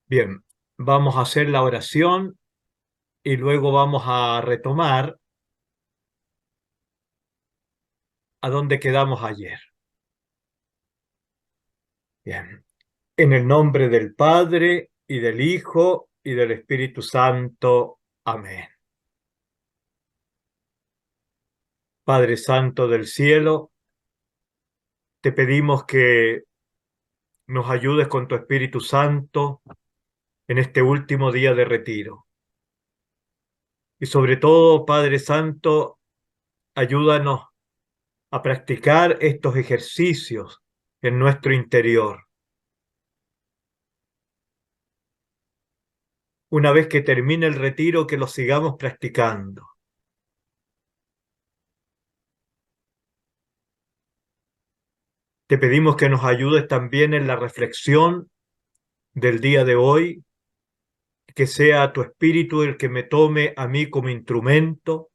Bien, vamos a hacer la oración y luego vamos a retomar a donde quedamos ayer. Bien, en el nombre del Padre y del Hijo y del Espíritu Santo. Amén. Padre Santo del cielo, te pedimos que nos ayudes con tu Espíritu Santo en este último día de retiro. Y sobre todo, Padre Santo, ayúdanos a practicar estos ejercicios en nuestro interior. Una vez que termine el retiro, que lo sigamos practicando. Te pedimos que nos ayudes también en la reflexión del día de hoy, que sea tu Espíritu el que me tome a mí como instrumento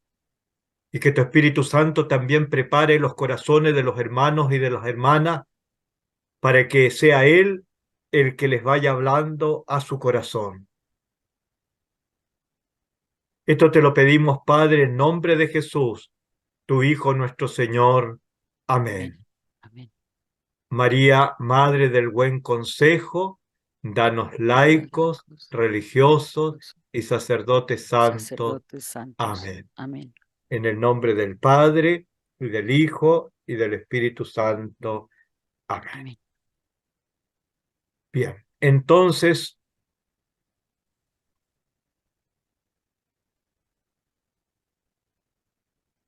y que tu Espíritu Santo también prepare los corazones de los hermanos y de las hermanas para que sea Él el que les vaya hablando a su corazón. Esto te lo pedimos, Padre, en nombre de Jesús, tu Hijo nuestro Señor. Amén. Amén. Amén. María, Madre del Buen Consejo, danos laicos, Laicos, religiosos pues, y sacerdotes santos. sacerdotes santos. Amén. Amén. En el nombre del Padre, y del Hijo, y del Espíritu Santo. Amén. Amén. Bien, entonces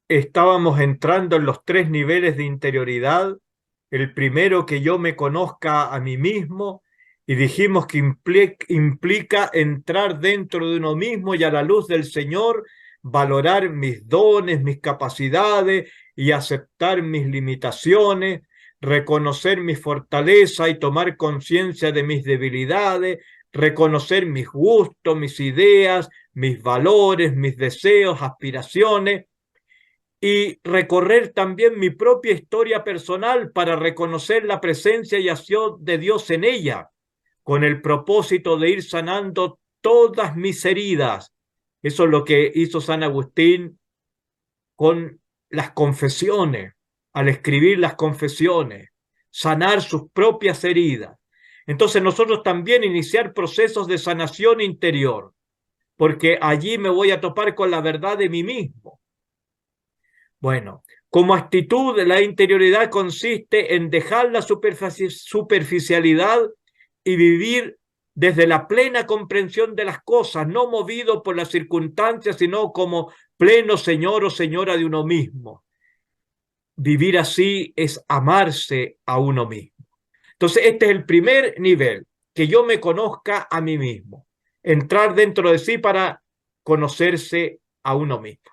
estábamos entrando en los tres niveles de interioridad. El primero, que yo me conozca a mí mismo, y dijimos que implica entrar dentro de uno mismo y a la luz del Señor, valorar mis dones, mis capacidades y aceptar mis limitaciones, reconocer mi fortaleza y tomar conciencia de mis debilidades, reconocer mis gustos, mis ideas, mis valores, mis deseos, aspiraciones y recorrer también mi propia historia personal para reconocer la presencia y acción de Dios en ella, con el propósito de ir sanando todas mis heridas. Eso es lo que hizo San Agustín con las confesiones, al escribir las confesiones, sanar sus propias heridas. Entonces nosotros también iniciar procesos de sanación interior, porque allí me voy a topar con la verdad de mí mismo. Bueno, como actitud, la interioridad consiste en dejar la superficialidad y vivir desde la plena comprensión de las cosas, no movido por las circunstancias, sino como pleno señor o señora de uno mismo. Vivir así es amarse a uno mismo. Entonces, este es el primer nivel, que yo me conozca a mí mismo, entrar dentro de sí para conocerse a uno mismo.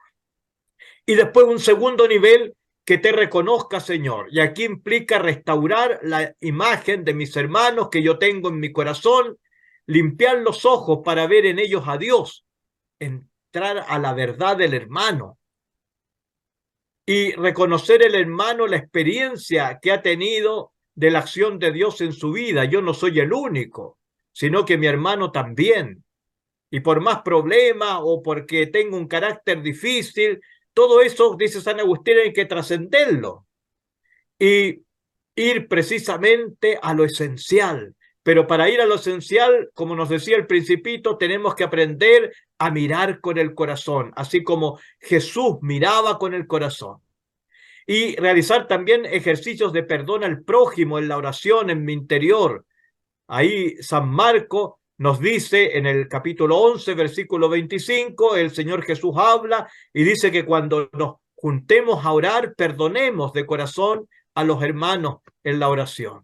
Y después un segundo nivel, que te reconozca, Señor. Y aquí implica restaurar la imagen de mis hermanos que yo tengo en mi corazón, limpiar los ojos para ver en ellos a Dios, entrar a la verdad del hermano y reconocer el hermano la experiencia que ha tenido de la acción de Dios en su vida. Yo no soy el único, sino que mi hermano también. Y por más problemas o porque tengo un carácter difícil, todo eso, dice San Agustín, hay que trascenderlo y ir precisamente a lo esencial. Pero para ir a lo esencial, como nos decía el Principito, tenemos que aprender a mirar con el corazón, así como Jesús miraba con el corazón. Y realizar también ejercicios de perdón al prójimo en la oración, en mi interior. Ahí San Marco nos dice en el capítulo 11, versículo 25, el Señor Jesús habla y dice que cuando nos juntemos a orar, perdonemos de corazón a los hermanos en la oración.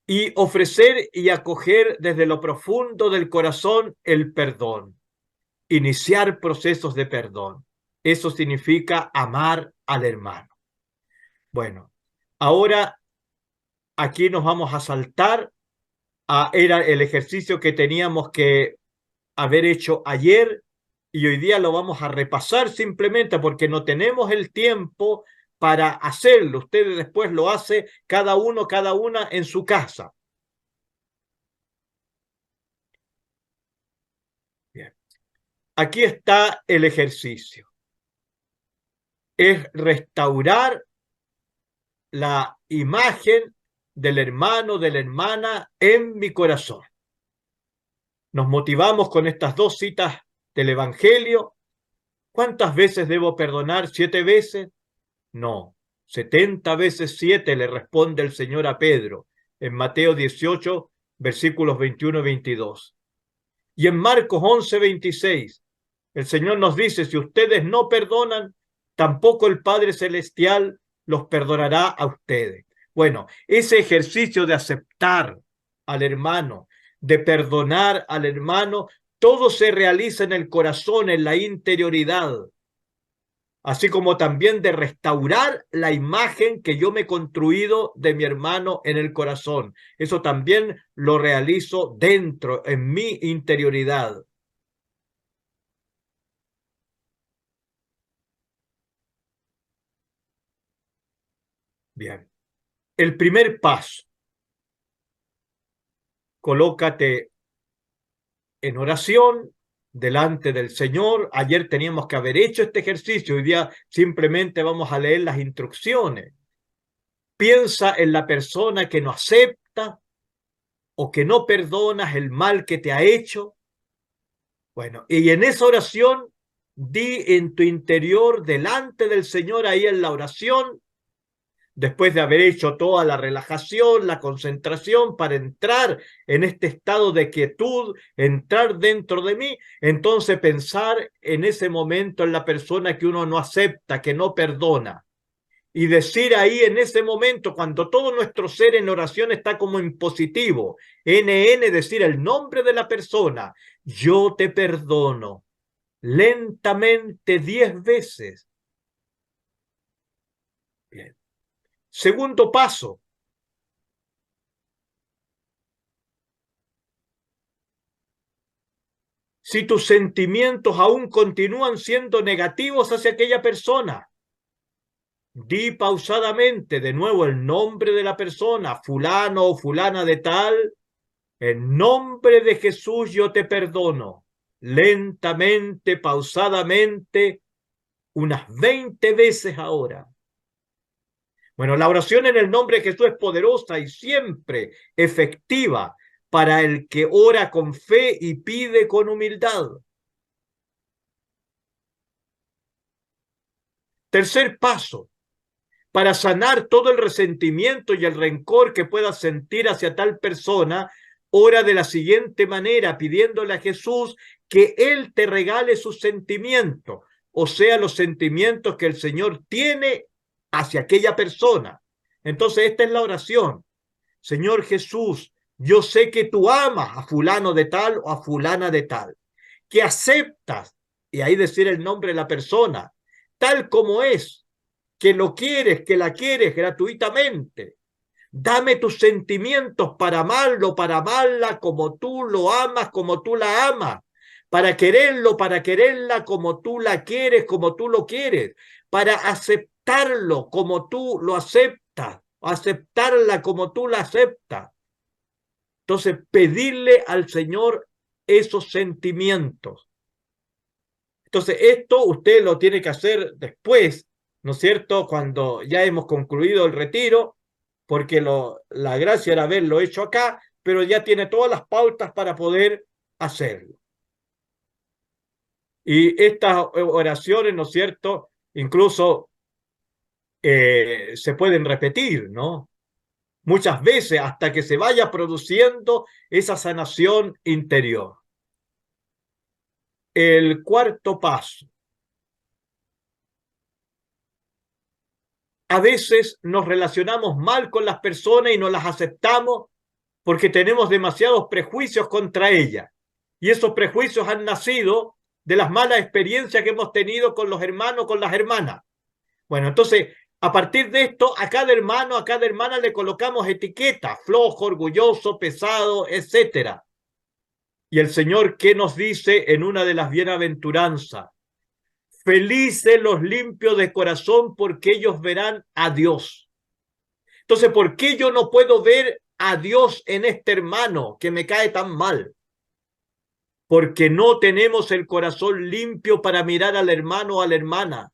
Y ofrecer y acoger desde lo profundo del corazón el perdón. Iniciar procesos de perdón. Eso significa amar al hermano. Bueno, ahora aquí nos vamos a saltar. Era el ejercicio que teníamos que haber hecho ayer y hoy día lo vamos a repasar simplemente porque no tenemos el tiempo para hacerlo. Ustedes después lo hacen cada uno, cada una en su casa. aquí está el ejercicio. Es restaurar la imagen del hermano, de la hermana en mi corazón. Nos motivamos con estas dos citas del Evangelio. ¿Cuántas veces debo perdonar? ¿7 veces? No, 70 veces 7 le responde el Señor a Pedro en Mateo 18, versículos 21 y 22. Y en Marcos 11, 26, el Señor nos dice, si ustedes no perdonan, tampoco el Padre Celestial los perdonará a ustedes. Bueno, ese ejercicio de aceptar al hermano, de perdonar al hermano, todo se realiza en el corazón, en la interioridad, así como también de restaurar la imagen que yo me he construido de mi hermano en el corazón. Eso también lo realizo dentro, en mi interioridad. Bien. El primer paso, colócate en oración delante del Señor. Ayer teníamos que haber hecho este ejercicio, hoy día simplemente vamos a leer las instrucciones. Piensa en la persona que no acepta o que no perdonas el mal que te ha hecho. Bueno, y en esa oración, di en tu interior, delante del Señor, ahí en la oración, después de haber hecho toda la relajación, la concentración para entrar en este estado de quietud, entrar dentro de mí, entonces pensar en ese momento en la persona que uno no acepta, que no perdona. Y decir ahí en ese momento, cuando todo nuestro ser en oración está como en positivo, NN, decir el nombre de la persona, yo te perdono, lentamente 10 veces. Bien. Segundo paso, si tus sentimientos aún continúan siendo negativos hacia aquella persona, di pausadamente de nuevo el nombre de la persona, fulano o fulana de tal, en nombre de Jesús yo te perdono, lentamente, pausadamente, unas 20 veces ahora. Bueno, la oración en el nombre de Jesús es poderosa y siempre efectiva para el que ora con fe y pide con humildad. Tercer paso, para sanar todo el resentimiento y el rencor que puedas sentir hacia tal persona, ora de la siguiente manera, pidiéndole a Jesús que Él te regale sus sentimientos, o sea, los sentimientos que el Señor tiene hacia aquella persona. Entonces, esta es la oración. Señor Jesús, yo sé que tú amas a fulano de tal o a fulana de tal, que aceptas, y ahí decir el nombre de la persona, tal como es, que lo quieres, que la quieres gratuitamente. Dame tus sentimientos para amarlo, para amarla como tú lo amas, como tú la amas, para quererlo, para quererla como tú la quieres, como tú lo quieres, para aceptarlo como tú lo aceptas, aceptarla como tú la aceptas. Entonces, pedirle al Señor esos sentimientos. Entonces, esto usted lo tiene que hacer después, ¿no es cierto? Cuando ya hemos concluido el retiro, porque la gracia era haberlo hecho acá, pero ya tiene todas las pautas para poder hacerlo. Y estas oraciones, ¿no es cierto? Incluso se pueden repetir, ¿no? Muchas veces hasta que se vaya produciendo esa sanación interior. El cuarto paso. A veces nos relacionamos mal con las personas y no las aceptamos porque tenemos demasiados prejuicios contra ellas. Y esos prejuicios han nacido de las malas experiencias que hemos tenido con los hermanos, con las hermanas. Bueno, entonces, a partir de esto, a cada hermano, a cada hermana le colocamos etiquetas, flojo, orgulloso, pesado, etcétera. Y el Señor, ¿qué nos dice en una de las bienaventuranzas? Felices los limpios de corazón porque ellos verán a Dios. Entonces, ¿por qué yo no puedo ver a Dios en este hermano que me cae tan mal? porque no tenemos el corazón limpio para mirar al hermano o a la hermana.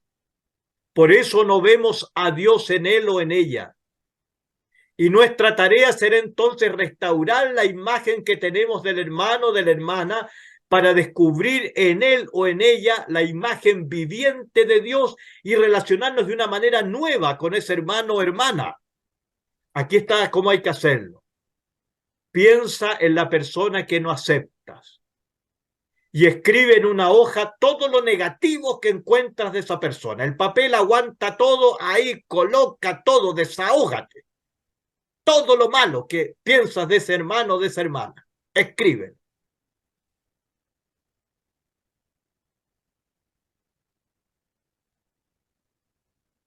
Por eso no vemos a Dios en él o en ella. Y nuestra tarea será entonces restaurar la imagen que tenemos del hermano o de la hermana para descubrir en él o en ella la imagen viviente de Dios y relacionarnos de una manera nueva con ese hermano o hermana. Aquí está cómo hay que hacerlo. Piensa en la persona que no aceptas y escribe en una hoja todo lo negativo que encuentras de esa persona. El papel aguanta todo, ahí coloca todo, desahógate. Todo lo malo que piensas de ese hermano o de esa hermana. Escribe.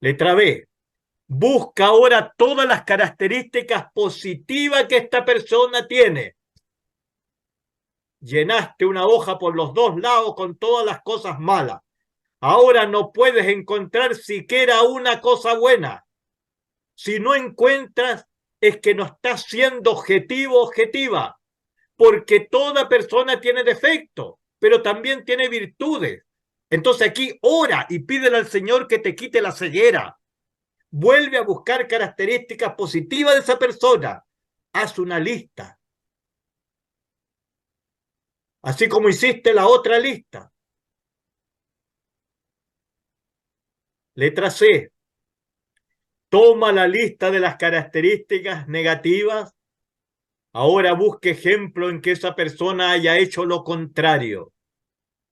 Letra B. Busca ahora todas las características positivas que esta persona tiene. Llenaste una hoja por los dos lados con todas las cosas malas. Ahora no puedes encontrar siquiera una cosa buena. Si no encuentras, es que no estás siendo objetivo, objetiva, porque toda persona tiene defectos, pero también tiene virtudes. Entonces aquí ora y pídele al Señor que te quite la ceguera. Vuelve a buscar características positivas de esa persona. Haz una lista. Así como hiciste la otra lista. Letra C. Toma la lista de las características negativas. Ahora busque ejemplo en que esa persona haya hecho lo contrario.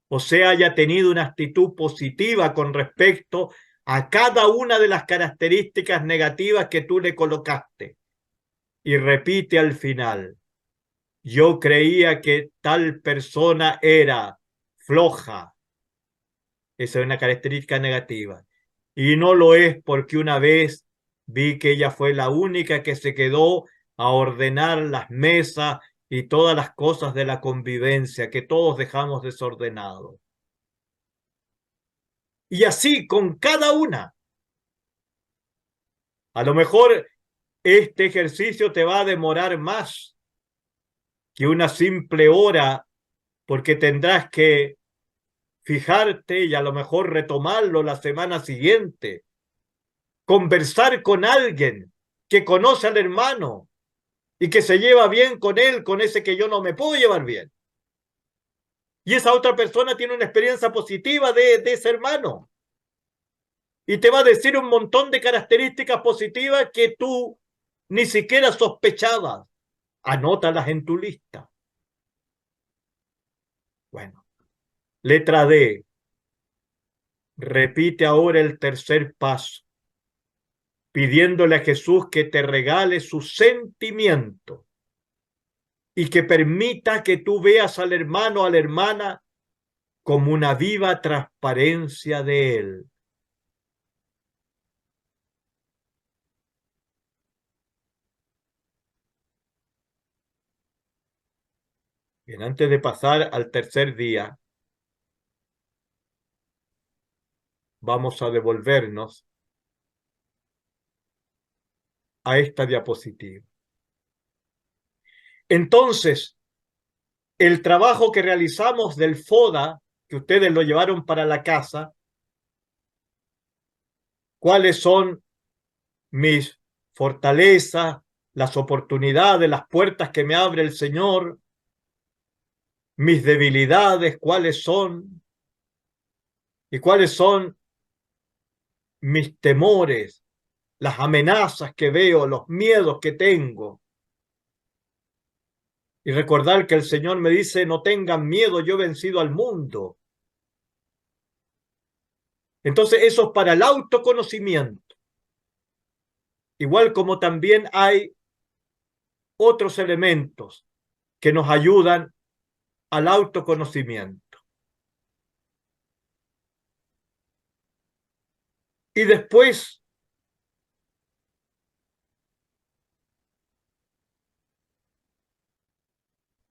O sea, haya tenido una actitud positiva con respecto a cada una de las características negativas que tú le colocaste. Y repite al final. Yo creía que tal persona era floja. Esa es una característica negativa. Y no lo es porque una vez vi que ella fue la única que se quedó a ordenar las mesas y todas las cosas de la convivencia que todos dejamos desordenados. Y así con cada una. A lo mejor este ejercicio te va a demorar más que una simple hora porque tendrás que fijarte y a lo mejor retomarlo la semana siguiente. Conversar con alguien que conoce al hermano y que se lleva bien con él, con ese que yo no me puedo llevar bien. Y esa otra persona tiene una experiencia positiva de ese hermano. Y te va a decir un montón de características positivas que tú ni siquiera sospechabas. Anótalas en tu lista. Bueno, letra D. Repite ahora el tercer paso, pidiéndole a Jesús que te regale su sentimiento y que permita que tú veas al hermano o a la hermana como una viva transparencia de él. Bien, antes de pasar al tercer día, vamos a devolvernos a esta diapositiva. Entonces, el trabajo que realizamos del FODA, que ustedes lo llevaron para la casa, ¿cuáles son mis fortalezas, las oportunidades, las puertas que me abre el Señor, mis debilidades, cuáles son y cuáles son mis temores, las amenazas que veo, los miedos que tengo? Y recordar que el Señor me dice, no tengan miedo, yo he vencido al mundo. Entonces eso es para el autoconocimiento. Igual como también hay otros elementos que nos ayudan al autoconocimiento. Y después,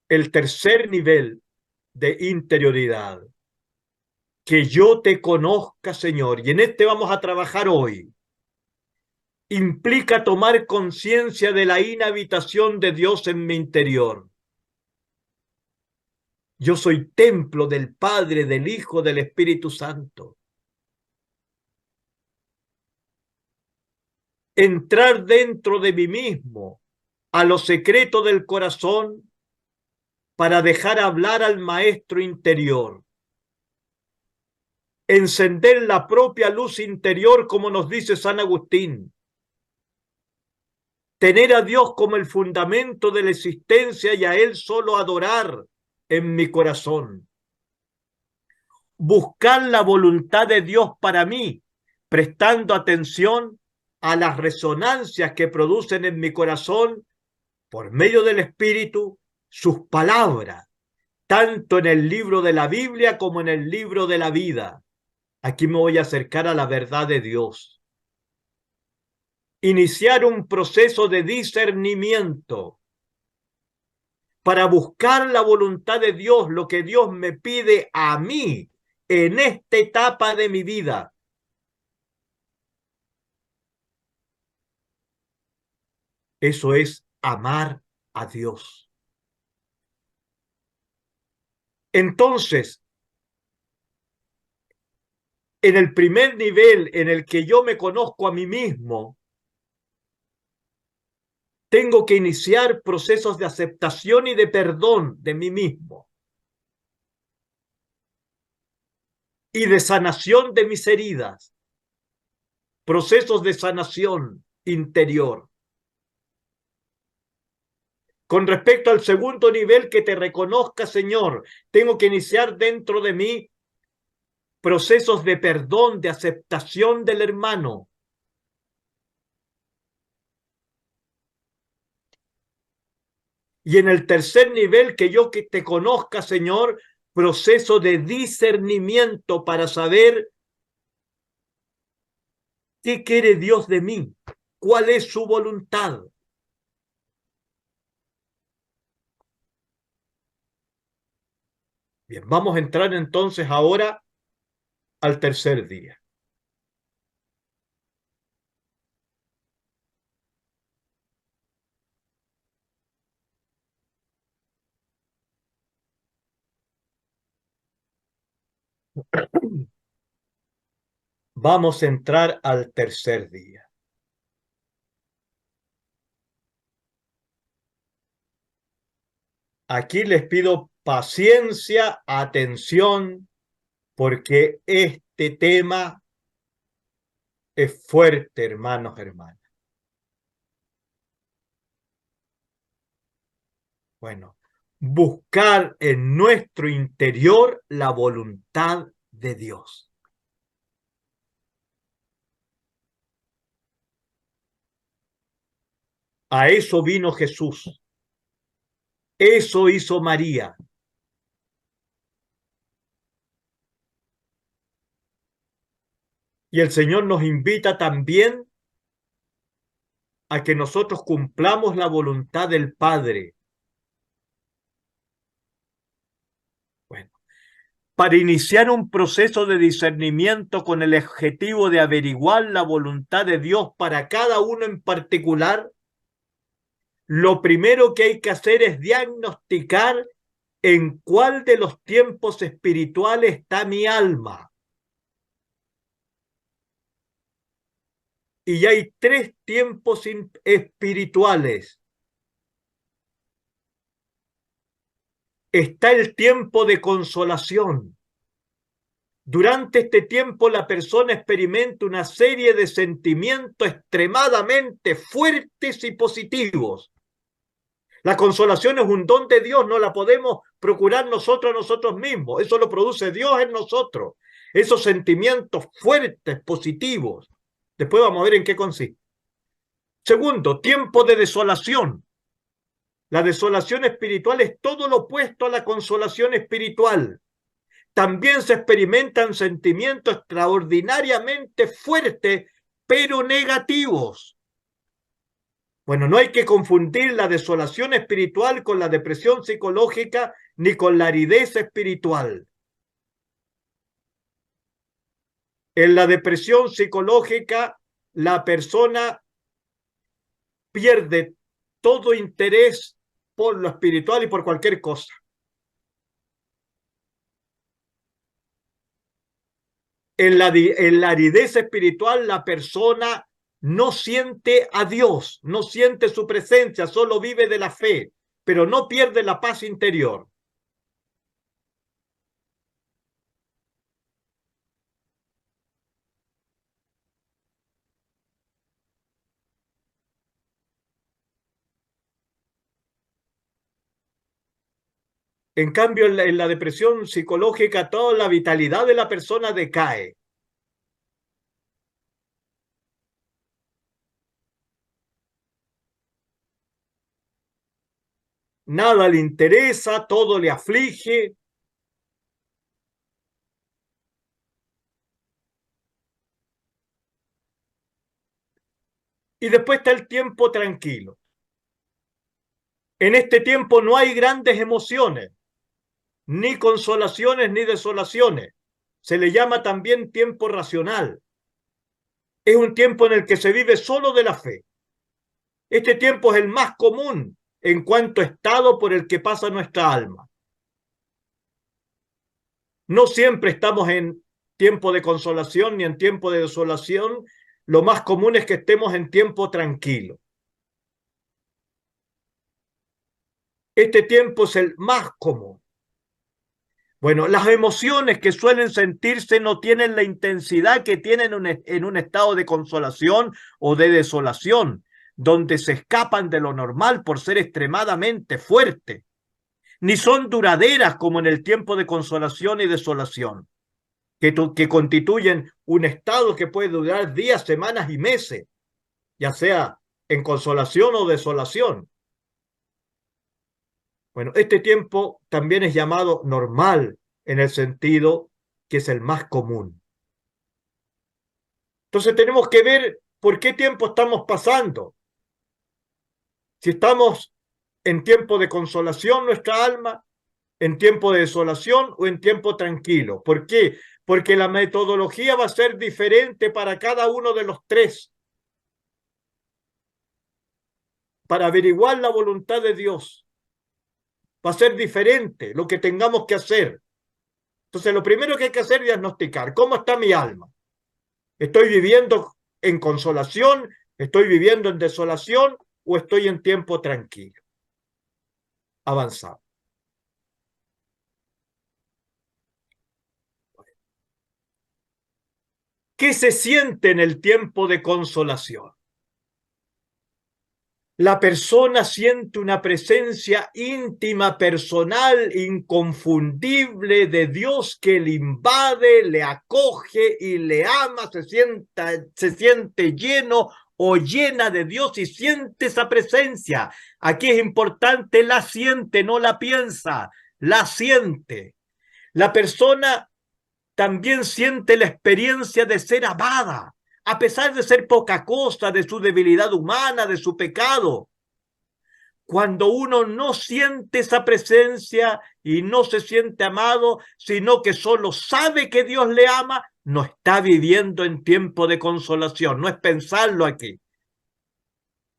el tercer nivel de interioridad, que yo te conozca, Señor, y en este vamos a trabajar hoy, implica tomar conciencia de la inhabitación de Dios en mi interior. Yo soy templo del Padre, del Hijo, del Espíritu Santo. Entrar dentro de mí mismo, a lo secreto del corazón, para dejar hablar al maestro interior. Encender la propia luz interior, como nos dice San Agustín. Tener a Dios como el fundamento de la existencia y a Él solo adorar en mi corazón. Buscar la voluntad de Dios para mí, prestando atención a las resonancias que producen en mi corazón por medio del Espíritu sus palabras, tanto en el libro de la Biblia como en el libro de la vida. Aquí me voy a acercar a la verdad de Dios. Iniciar un proceso de discernimiento para buscar la voluntad de Dios, lo que Dios me pide a mí en esta etapa de mi vida. Eso es amar a Dios. Entonces, en el primer nivel en el que yo me conozco a mí mismo, tengo que iniciar procesos de aceptación y de perdón de mí mismo y de sanación de mis heridas, procesos de sanación interior. Con respecto al segundo nivel, que te reconozca, Señor, tengo que iniciar dentro de mí procesos de perdón, de aceptación del hermano. Y en el tercer nivel, que yo que te conozca, Señor, proceso de discernimiento para saber qué quiere Dios de mí, cuál es su voluntad. Bien, vamos a entrar entonces ahora al tercer día. Vamos a entrar al tercer día. Aquí les pido paciencia, atención, porque este tema es fuerte, hermanos, hermanas. Bueno, buscar en nuestro interior la voluntad de Dios. A eso vino Jesús. Eso hizo María. Y el Señor nos invita también a que nosotros cumplamos la voluntad del Padre. Bueno, para iniciar un proceso de discernimiento con el objetivo de averiguar la voluntad de Dios para cada uno en particular, lo primero que hay que hacer es diagnosticar en cuál de los tiempos espirituales está mi alma. Y hay tres tiempos espirituales. Está el tiempo de consolación. Durante este tiempo la persona experimenta una serie de sentimientos extremadamente fuertes y positivos. La consolación es un don de Dios, no la podemos procurar nosotros a nosotros mismos. Eso lo produce Dios en nosotros. Esos sentimientos fuertes, positivos. Después vamos a ver en qué consiste. Segundo, tiempo de desolación. La desolación espiritual es todo lo opuesto a la consolación espiritual. También se experimentan sentimientos extraordinariamente fuertes, pero negativos. Bueno, no hay que confundir la desolación espiritual con la depresión psicológica ni con la aridez espiritual. En la depresión psicológica, la persona pierde todo interés por lo espiritual y por cualquier cosa. En la aridez espiritual la persona no siente a Dios, no siente su presencia, solo vive de la fe, pero no pierde la paz interior. En cambio, en la depresión psicológica, toda la vitalidad de la persona decae. Nada le interesa, todo le aflige. Y después está el tiempo tranquilo. En este tiempo no hay grandes emociones, ni consolaciones ni desolaciones. Se le llama también tiempo racional. Es un tiempo en el que se vive solo de la fe. Este tiempo es el más común en cuanto a estado por el que pasa nuestra alma. No siempre estamos en tiempo de consolación ni en tiempo de desolación. Lo más común es que estemos en tiempo tranquilo. Este tiempo es el más común. Bueno, las emociones que suelen sentirse no tienen la intensidad que tienen en un estado de consolación o de desolación, donde se escapan de lo normal por ser extremadamente fuertes, ni son duraderas como en el tiempo de consolación y desolación, que constituyen un estado que puede durar días, semanas y meses, ya sea en consolación o desolación. Bueno, este tiempo también es llamado normal en el sentido que es el más común. Entonces tenemos que ver por qué tiempo estamos pasando. Si estamos en tiempo de consolación nuestra alma, en tiempo de desolación o en tiempo tranquilo. ¿Por qué? Porque la metodología va a ser diferente para cada uno de los tres. Para averiguar la voluntad de Dios va a ser diferente lo que tengamos que hacer. Entonces lo primero que hay que hacer es diagnosticar cómo está mi alma. ¿Estoy viviendo en consolación? ¿Estoy viviendo en desolación? ¿O estoy en tiempo tranquilo? Avanzado. ¿Qué se siente en el tiempo de consolación? La persona siente una presencia íntima, personal, inconfundible de Dios que le invade, le acoge y le ama, se siente lleno o llena de Dios y siente esa presencia. Aquí es importante, la siente, no la piensa, la siente. La persona también siente la experiencia de ser amada, a pesar de ser poca cosa, de su debilidad humana, de su pecado. Cuando uno no siente esa presencia y no se siente amado, sino que solo sabe que Dios le ama, no está viviendo en tiempo de consolación, no es pensarlo aquí.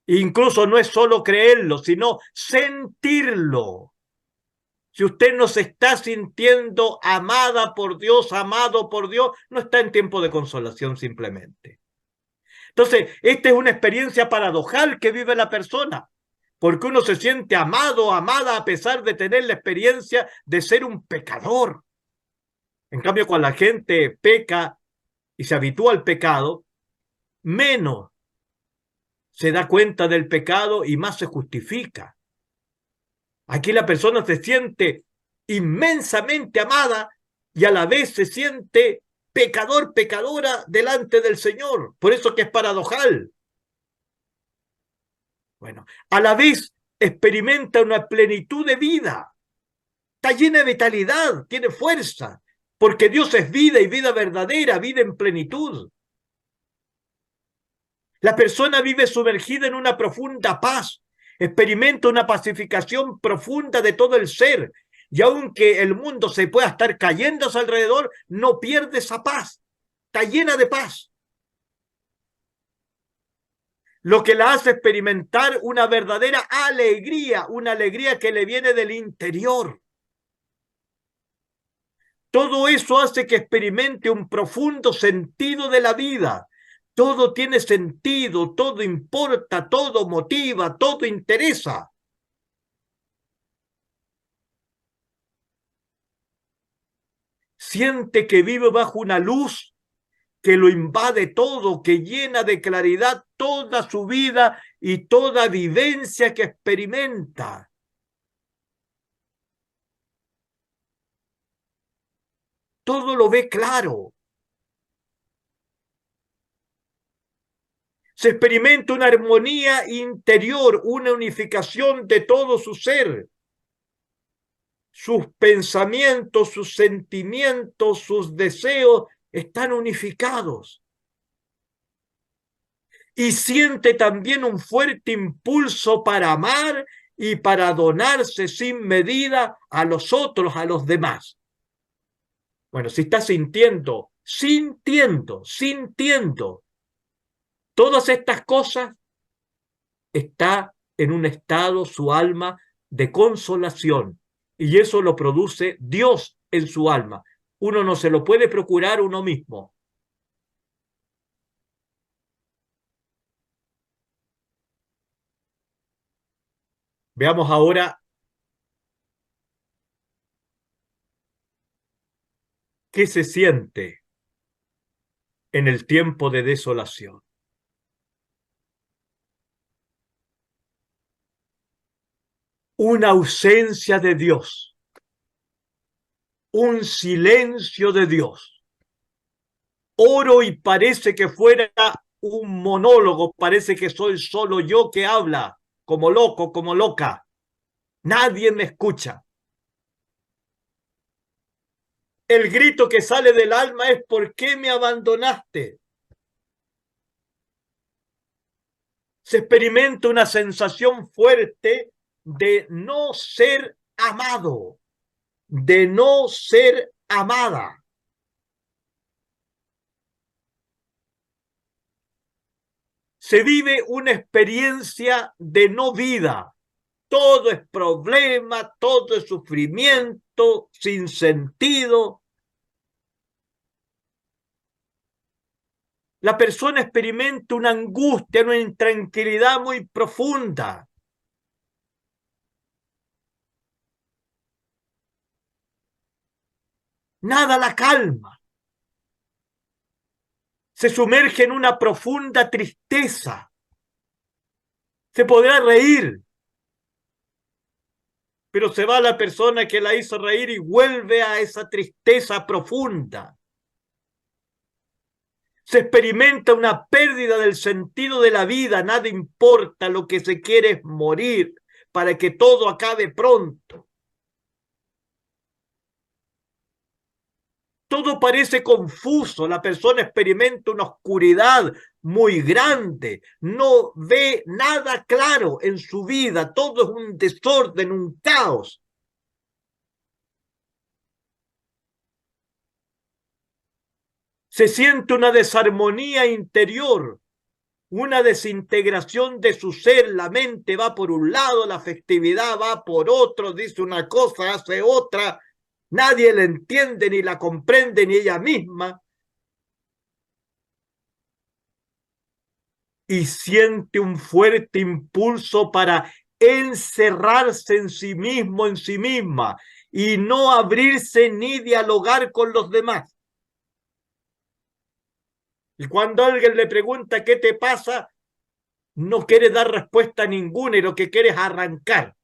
Incluso no es solo creerlo, sino sentirlo. Si usted no se está sintiendo amada por Dios, amado por Dios, no está en tiempo de consolación simplemente. Entonces, esta es una experiencia paradojal que vive la persona, porque uno se siente amado, amada, a pesar de tener la experiencia de ser un pecador. En cambio, cuando la gente peca y se habitúa al pecado, menos se da cuenta del pecado y más se justifica. Aquí la persona se siente inmensamente amada y a la vez se siente pecador, pecadora delante del Señor. Por eso que es paradojal. Bueno, a la vez experimenta una plenitud de vida. Está llena de vitalidad, tiene fuerza, porque Dios es vida y vida verdadera, vida en plenitud. La persona vive sumergida en una profunda paz, experimenta una pacificación profunda de todo el ser, y aunque el mundo se pueda estar cayendo a su alrededor, no pierde esa paz, está llena de paz. Lo que la hace experimentar una verdadera alegría, una alegría que le viene del interior. Todo eso hace que experimente un profundo sentido de la vida. Todo tiene sentido, todo importa, todo motiva, todo interesa. Siente que vive bajo una luz que lo invade todo, que llena de claridad toda su vida y toda vivencia que experimenta. Todo lo ve claro. Se experimenta una armonía interior, una unificación de todo su ser. Sus pensamientos, sus sentimientos, sus deseos están unificados. Y siente también un fuerte impulso para amar y para donarse sin medida a los otros, a los demás. Bueno, si está sintiendo todas estas cosas, está en un estado su alma de consolación. Y eso lo produce Dios en su alma. Uno no se lo puede procurar uno mismo. Veamos ahora qué se siente en el tiempo de desolación. Una ausencia de Dios, un silencio de Dios. Oro y parece que fuera un monólogo, parece que soy solo yo que habla, como loco, como loca. Nadie me escucha. El grito que sale del alma es ¿por qué me abandonaste? Se experimenta una sensación fuerte de no ser amado, de no ser amada. Se vive una experiencia de no vida. Todo es problema, todo es sufrimiento, sin sentido. La persona experimenta una angustia, una intranquilidad muy profunda. Nada la calma. Se sumerge en una profunda tristeza. Se podrá reír, pero se va la persona que la hizo reír y vuelve a esa tristeza profunda. Se experimenta una pérdida del sentido de la vida, nada importa, lo que se quiere es morir para que todo acabe pronto. Todo parece confuso, la persona experimenta una oscuridad muy grande, no ve nada claro en su vida, todo es un desorden, un caos. Se siente una desarmonía interior, una desintegración de su ser, la mente va por un lado, la afectividad va por otro, dice una cosa, hace otra, nadie la entiende ni la comprende ni ella misma, y siente un fuerte impulso para encerrarse en sí mismo, en sí misma, y no abrirse ni dialogar con los demás. Y cuando alguien le pregunta qué te pasa, no quiere dar respuesta ninguna y lo que quiere es arrancar.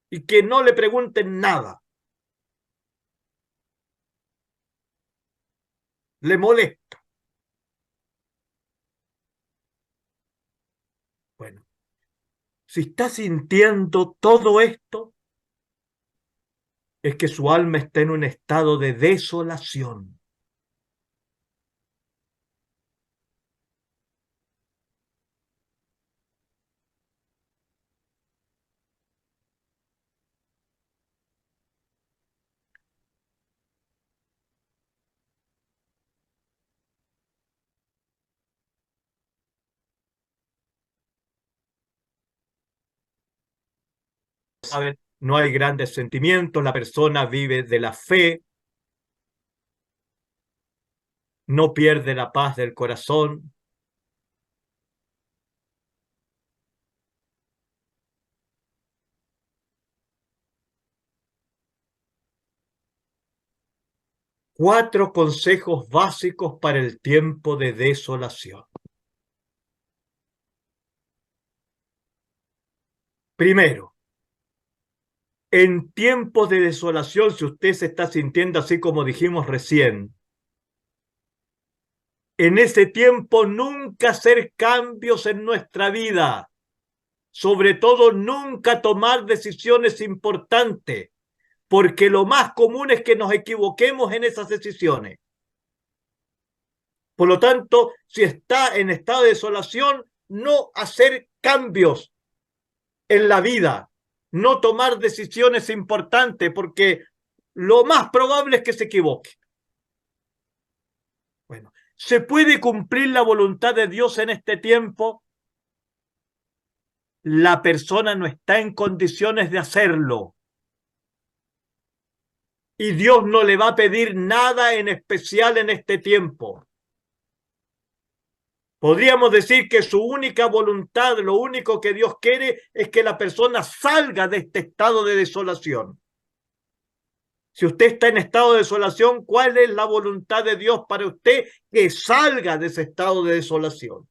Y que no le pregunten nada. Le molesta. Bueno, si está sintiendo todo esto, es que su alma está en un estado de desolación. A ver, no hay grandes sentimientos, la persona vive de la fe, no pierde la paz del corazón. Cuatro consejos básicos para el tiempo de desolación. Primero, en tiempos de desolación, si usted se está sintiendo así como dijimos recién, en ese tiempo nunca hacer cambios en nuestra vida, sobre todo nunca tomar decisiones importantes, porque lo más común es que nos equivoquemos en esas decisiones. Por lo tanto, si está en estado de desolación, no hacer cambios en la vida, no tomar decisiones importantes, porque lo más probable es que se equivoque. Bueno, ¿se puede cumplir la voluntad de Dios en este tiempo? La persona no está en condiciones de hacerlo. Y Dios no le va a pedir nada en especial en este tiempo. Podríamos decir que su única voluntad, lo único que Dios quiere es que la persona salga de este estado de desolación. Si usted está en estado de desolación, ¿cuál es la voluntad de Dios para usted? Que salga de ese estado de desolación.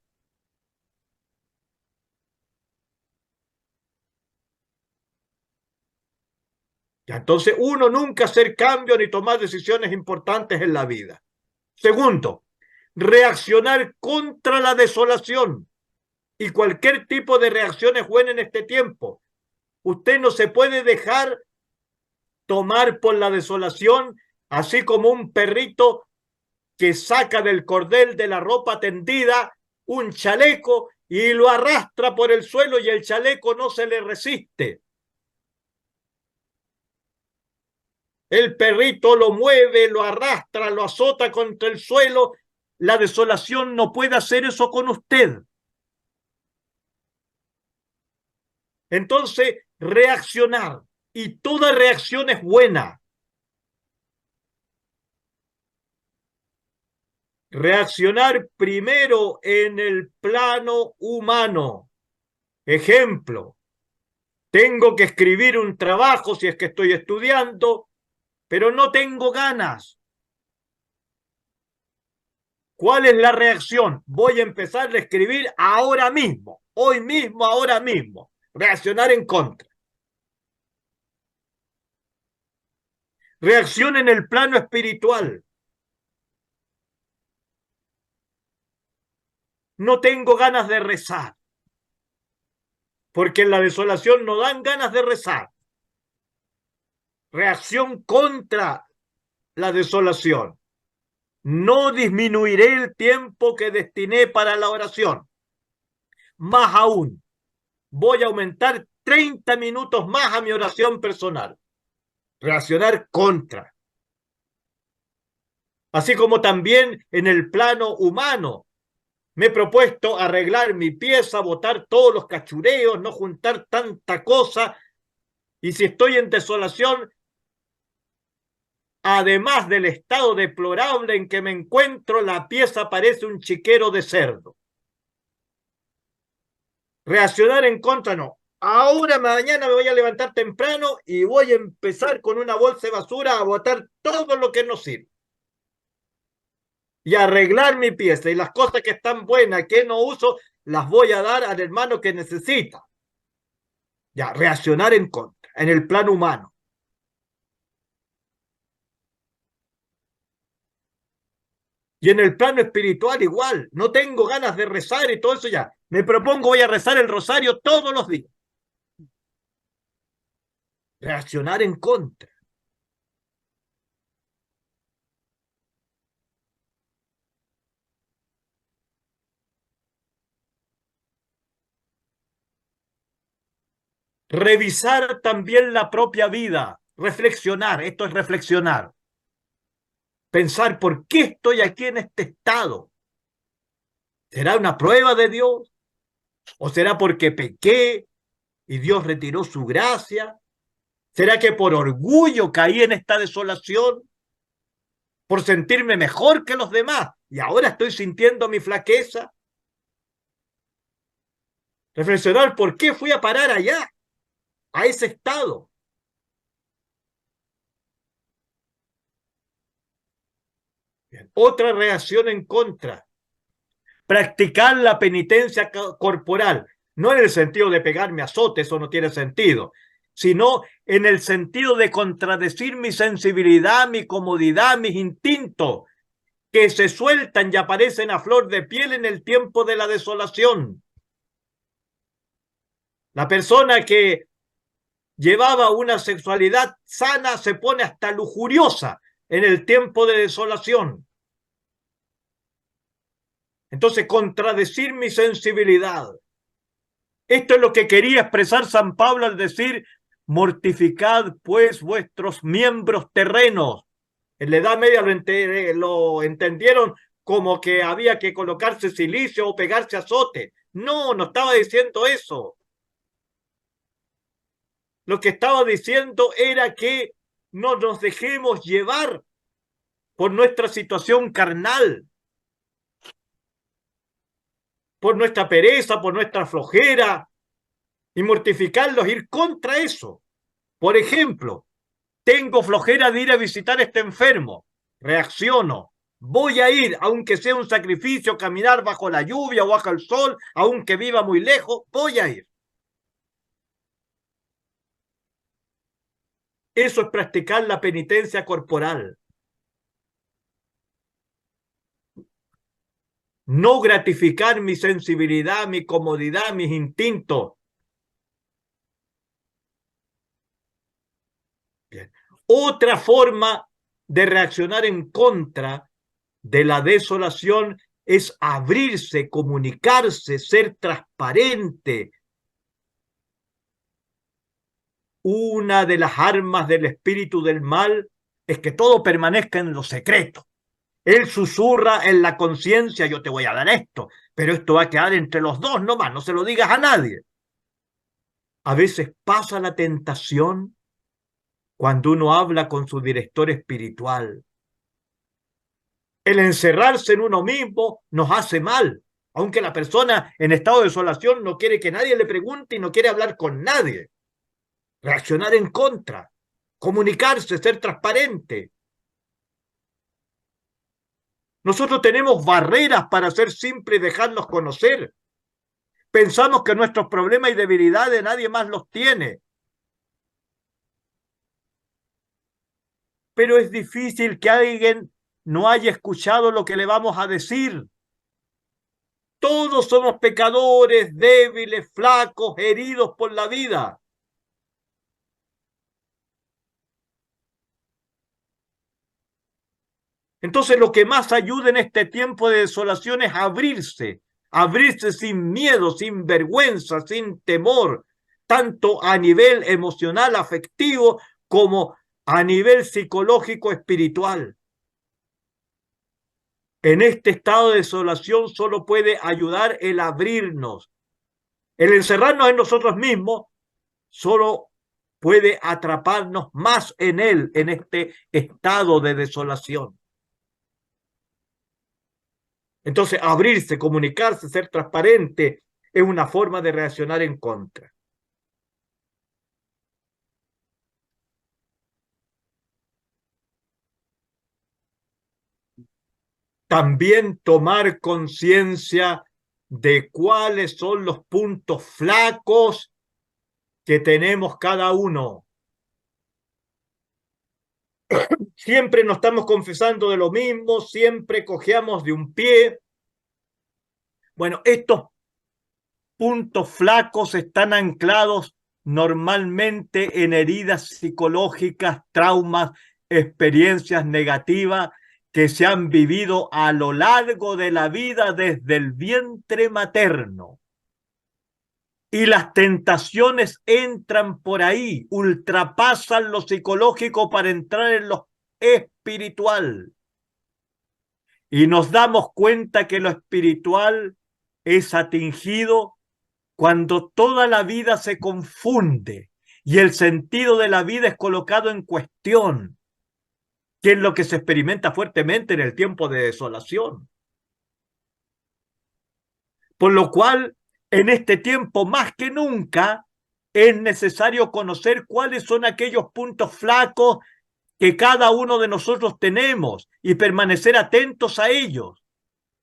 Ya, entonces, uno, nunca hacer cambios ni tomar decisiones importantes en la vida. Segundo, reaccionar contra la desolación. Y cualquier tipo de reacción es buena en este tiempo. Usted no se puede dejar tomar por la desolación, así como un perrito que saca del cordel de la ropa tendida un chaleco y lo arrastra por el suelo y el chaleco no se le resiste. El perrito lo mueve, lo arrastra, lo azota contra el suelo. La desolación no puede hacer eso con usted. Entonces, reaccionar. Y toda reacción es buena. Reaccionar primero en el plano humano. Ejemplo, tengo que escribir un trabajo si es que estoy estudiando, pero no tengo ganas. ¿Cuál es la reacción? Voy a empezar a escribir ahora mismo, hoy mismo, ahora mismo. Reaccionar en contra. Reacción en el plano espiritual. No tengo ganas de rezar, porque en la desolación no dan ganas de rezar. Reacción contra la desolación. No disminuiré el tiempo que destiné para la oración. Más aún, voy a aumentar 30 minutos más a mi oración personal. Reaccionar contra. Así como también en el plano humano. Me he propuesto arreglar mi pieza, botar todos los cachureos, no juntar tanta cosa. Y si estoy en desolación, además del estado deplorable en que me encuentro, la pieza parece un chiquero de cerdo. Reaccionar en contra, no. Ahora mañana me voy a levantar temprano y voy a empezar con una bolsa de basura a botar todo lo que no sirve. Y arreglar mi pieza y las cosas que están buenas, que no uso, las voy a dar al hermano que necesita. Ya, reaccionar en contra, en el plano humano. Y en el plano espiritual igual, no tengo ganas de rezar y todo eso ya. Me propongo, voy a rezar el rosario todos los días. Reaccionar en contra. Revisar también la propia vida. Reflexionar, esto es reflexionar. Pensar por qué estoy aquí en este estado. ¿Será una prueba de Dios? ¿O será porque pequé y Dios retiró su gracia? ¿Será que por orgullo caí en esta desolación? ¿Por sentirme mejor que los demás? ¿Y ahora estoy sintiendo mi flaqueza? Reflexionar por qué fui a parar allá, a ese estado. Bien. Otra reacción en contra. Practicar la penitencia corporal. No en el sentido de pegarme azotes, eso no tiene sentido, sino en el sentido de contradecir mi sensibilidad, mi comodidad, mis instintos, que se sueltan y aparecen a flor de piel en el tiempo de la desolación. La persona que llevaba una sexualidad sana se pone hasta lujuriosa en el tiempo de desolación. Entonces, contradecir mi sensibilidad. Esto es lo que quería expresar San Pablo al decir, mortificad pues vuestros miembros terrenos. En la Edad Media lo entendieron como que había que colocarse silicio o pegarse azote. No, no estaba diciendo eso. Lo que estaba diciendo era que no nos dejemos llevar por nuestra situación carnal, por nuestra pereza, por nuestra flojera, y mortificarlos, ir contra eso. Por ejemplo, tengo flojera de ir a visitar a este enfermo, reacciono, voy a ir, aunque sea un sacrificio, caminar bajo la lluvia o bajo el sol, aunque viva muy lejos, voy a ir. Eso es practicar la penitencia corporal. No gratificar mi sensibilidad, mi comodidad, mis instintos. Bien. Otra forma de reaccionar en contra de la desolación es abrirse, comunicarse, ser transparente. Una de las armas del espíritu del mal es que todo permanezca en lo secreto. Él susurra en la conciencia, yo te voy a dar esto, pero esto va a quedar entre los dos nomás, no se lo digas a nadie. A veces pasa la tentación cuando uno habla con su director espiritual. El encerrarse en uno mismo nos hace mal, aunque la persona en estado de desolación no quiere que nadie le pregunte y no quiere hablar con nadie. Reaccionar en contra, comunicarse, ser transparente. Nosotros tenemos barreras para ser simples y dejarnos conocer. Pensamos que nuestros problemas y debilidades nadie más los tiene. Pero es difícil que alguien no haya escuchado lo que le vamos a decir. Todos somos pecadores, débiles, flacos, heridos por la vida. Entonces lo que más ayuda en este tiempo de desolación es abrirse, abrirse sin miedo, sin vergüenza, sin temor, tanto a nivel emocional, afectivo, como a nivel psicológico, espiritual. En este estado de desolación solo puede ayudar el abrirnos. El encerrarnos en nosotros mismos solo puede atraparnos más en él, en este estado de desolación. Entonces, abrirse, comunicarse, ser transparente es una forma de reaccionar en contra. También tomar conciencia de cuáles son los puntos flacos que tenemos cada uno. Siempre nos estamos confesando de lo mismo, siempre cojeamos de un pie. Bueno, estos puntos flacos están anclados normalmente en heridas psicológicas, traumas, experiencias negativas que se han vivido a lo largo de la vida desde el vientre materno. Y las tentaciones entran por ahí, ultrapasan lo psicológico para entrar en lo espiritual. Y nos damos cuenta que lo espiritual es atingido cuando toda la vida se confunde y el sentido de la vida es colocado en cuestión, que es lo que se experimenta fuertemente en el tiempo de desolación. Por lo cual, en este tiempo más que nunca, es necesario conocer cuáles son aquellos puntos flacos que cada uno de nosotros tenemos y permanecer atentos a ellos.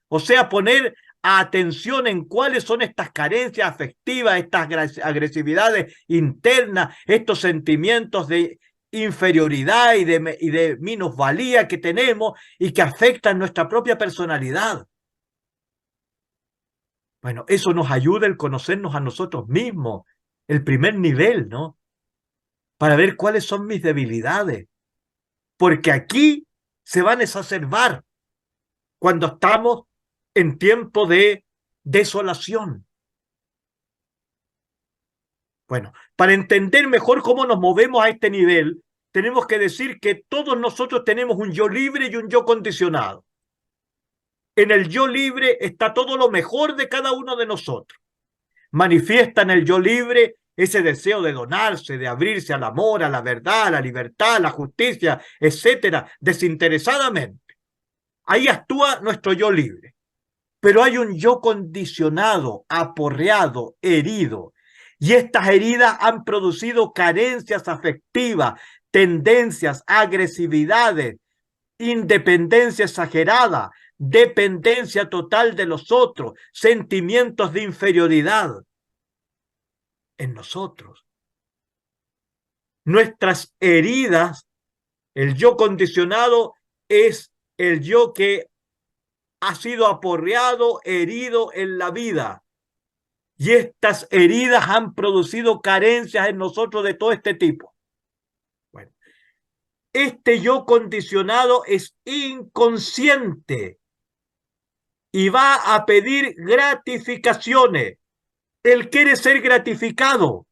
O sea, poner atención en cuáles son estas carencias afectivas, estas agresividades internas, estos sentimientos de inferioridad y de minusvalía que tenemos y que afectan nuestra propia personalidad. Bueno, eso nos ayuda el conocernos a nosotros mismos, el primer nivel, ¿no? Para ver cuáles son mis debilidades, porque aquí se van a exacerbar cuando estamos en tiempo de desolación. Bueno, para entender mejor cómo nos movemos a este nivel, tenemos que decir que todos nosotros tenemos un yo libre y un yo condicionado. En el yo libre está todo lo mejor de cada uno de nosotros. Manifiesta en el yo libre ese deseo de donarse, de abrirse al amor, a la verdad, a la libertad, a la justicia, etcétera, desinteresadamente. Ahí actúa nuestro yo libre. Pero hay un yo condicionado, aporreado, herido. Y estas heridas han producido carencias afectivas, tendencias, agresividades, independencia exagerada, dependencia total de los otros, sentimientos de inferioridad en nosotros. Nuestras heridas, el yo condicionado es el yo que ha sido aporreado, herido en la vida. Y estas heridas han producido carencias en nosotros de todo este tipo. Bueno, este yo condicionado es inconsciente y va a pedir gratificaciones. Él quiere ser gratificado.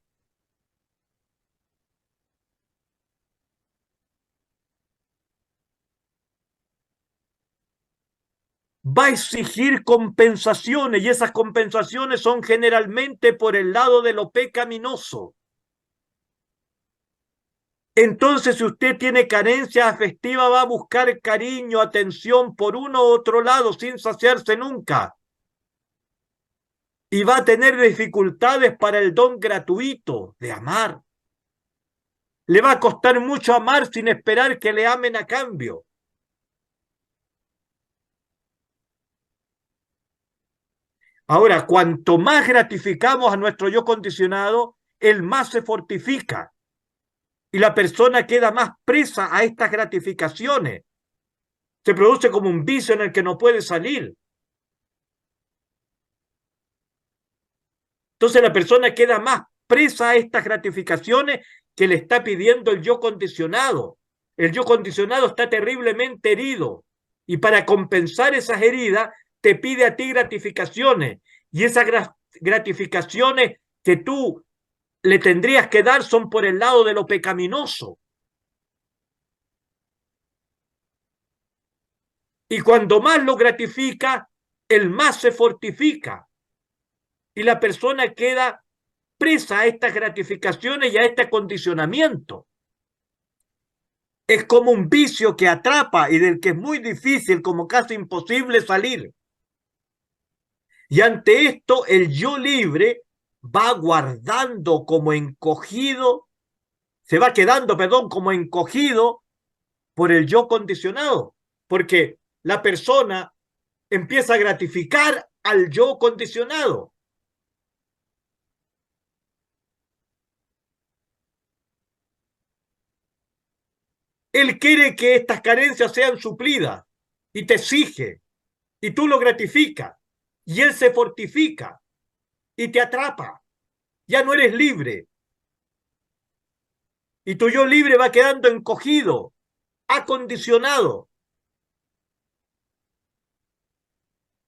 Va a exigir compensaciones y esas compensaciones son generalmente por el lado de lo pecaminoso. Entonces, si usted tiene carencia afectiva, va a buscar cariño, atención por uno u otro lado sin saciarse nunca. Y va a tener dificultades para el don gratuito de amar. Le va a costar mucho amar sin esperar que le amen a cambio. Ahora, cuanto más gratificamos a nuestro yo condicionado, él más se fortifica y la persona queda más presa a estas gratificaciones. Se produce como un vicio en el que no puede salir. Entonces la persona queda más presa a estas gratificaciones que le está pidiendo el yo condicionado. El yo condicionado está terriblemente herido y para compensar esas heridas te pide a ti gratificaciones y esas gratificaciones que tú le tendrías que dar son por el lado de lo pecaminoso. Y cuando más lo gratifica, el más se fortifica y la persona queda presa a estas gratificaciones y a este condicionamiento. Es como un vicio que atrapa y del que es muy difícil, como casi imposible salir. Y ante esto, el yo libre va guardando como encogido, se va quedando, perdón, como encogido por el yo condicionado, porque la persona empieza a gratificar al yo condicionado. Él quiere que estas carencias sean suplidas y te exige, y tú lo gratificas, y él se fortifica y te atrapa. Ya no eres libre, y tu yo libre va quedando encogido, acondicionado.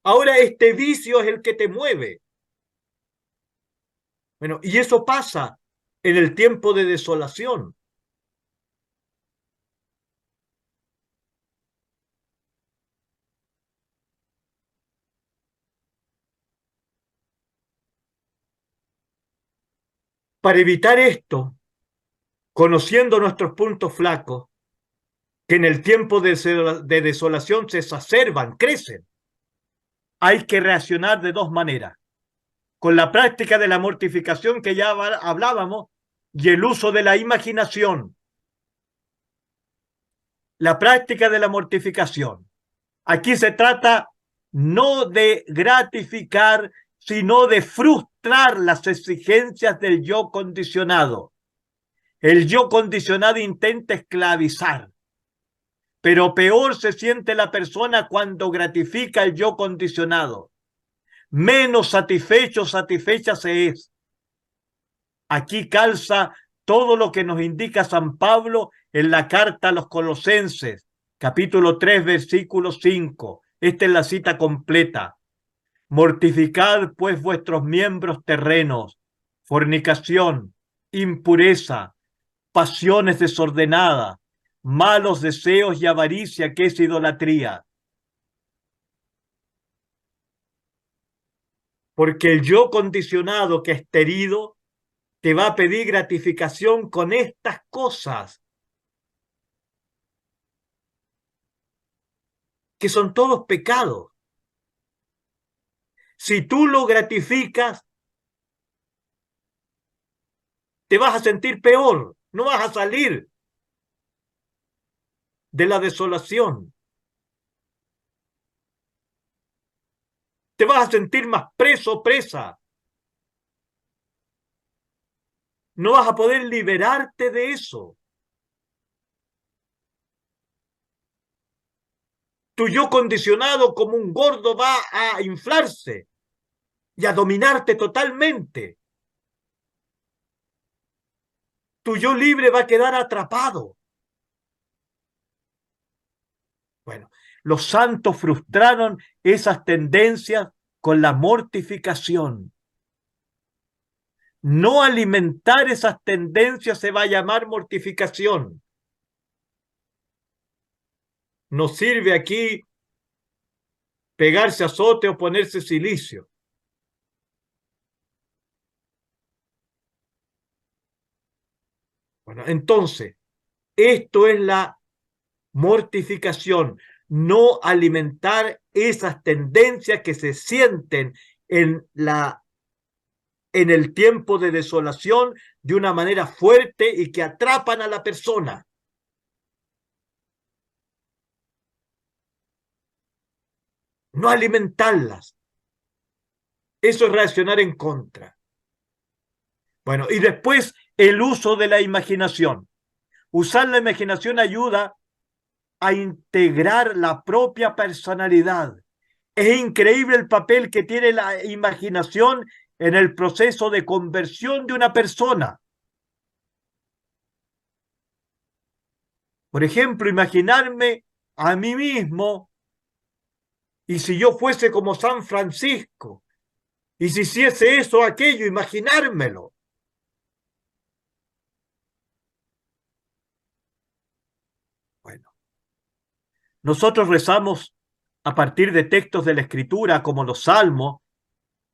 Ahora este vicio es el que te mueve. Bueno, y eso pasa en el tiempo de desolación. Para evitar esto, conociendo nuestros puntos flacos, que en el tiempo de desolación se exacerban, crecen. Hay que reaccionar de dos maneras: con la práctica de la mortificación que ya hablábamos y el uso de la imaginación. La práctica de la mortificación. Aquí se trata no de gratificar, sino de frustrar las exigencias del yo condicionado. El yo condicionado intenta esclavizar, pero peor se siente la persona cuando gratifica el yo condicionado. Menos satisfecho, satisfecha se es. Aquí calza todo lo que nos indica San Pablo en la carta a los Colosenses, capítulo 3, versículo 5. Esta es la cita completa. Mortificad pues vuestros miembros terrenos: fornicación, impureza, pasiones desordenadas, malos deseos y avaricia, que es idolatría. Porque el yo condicionado que está herido te va a pedir gratificación con estas cosas, que son todos pecados. Si tú lo gratificas, te vas a sentir peor, no vas a salir de la desolación. Te vas a sentir más preso o presa. No vas a poder liberarte de eso. Tu yo condicionado como un gordo va a inflarse y a dominarte totalmente. Tu yo libre va a quedar atrapado. Bueno, los santos frustraron esas tendencias con la mortificación. No alimentar esas tendencias se va a llamar mortificación. No sirve aquí pegarse azote o ponerse silicio. Bueno, entonces, esto es la mortificación, no alimentar esas tendencias que se sienten en el tiempo de desolación de una manera fuerte y que atrapan a la persona. No alimentarlas. Eso es reaccionar en contra. Bueno, y después el uso de la imaginación. Usar la imaginación ayuda a integrar la propia personalidad. Es increíble el papel que tiene la imaginación en el proceso de conversión de una persona. Por ejemplo, imaginarme a mí mismo, y si yo fuese como San Francisco, y si hiciese eso o aquello, imaginármelo. Bueno, nosotros rezamos a partir de textos de la Escritura como los Salmos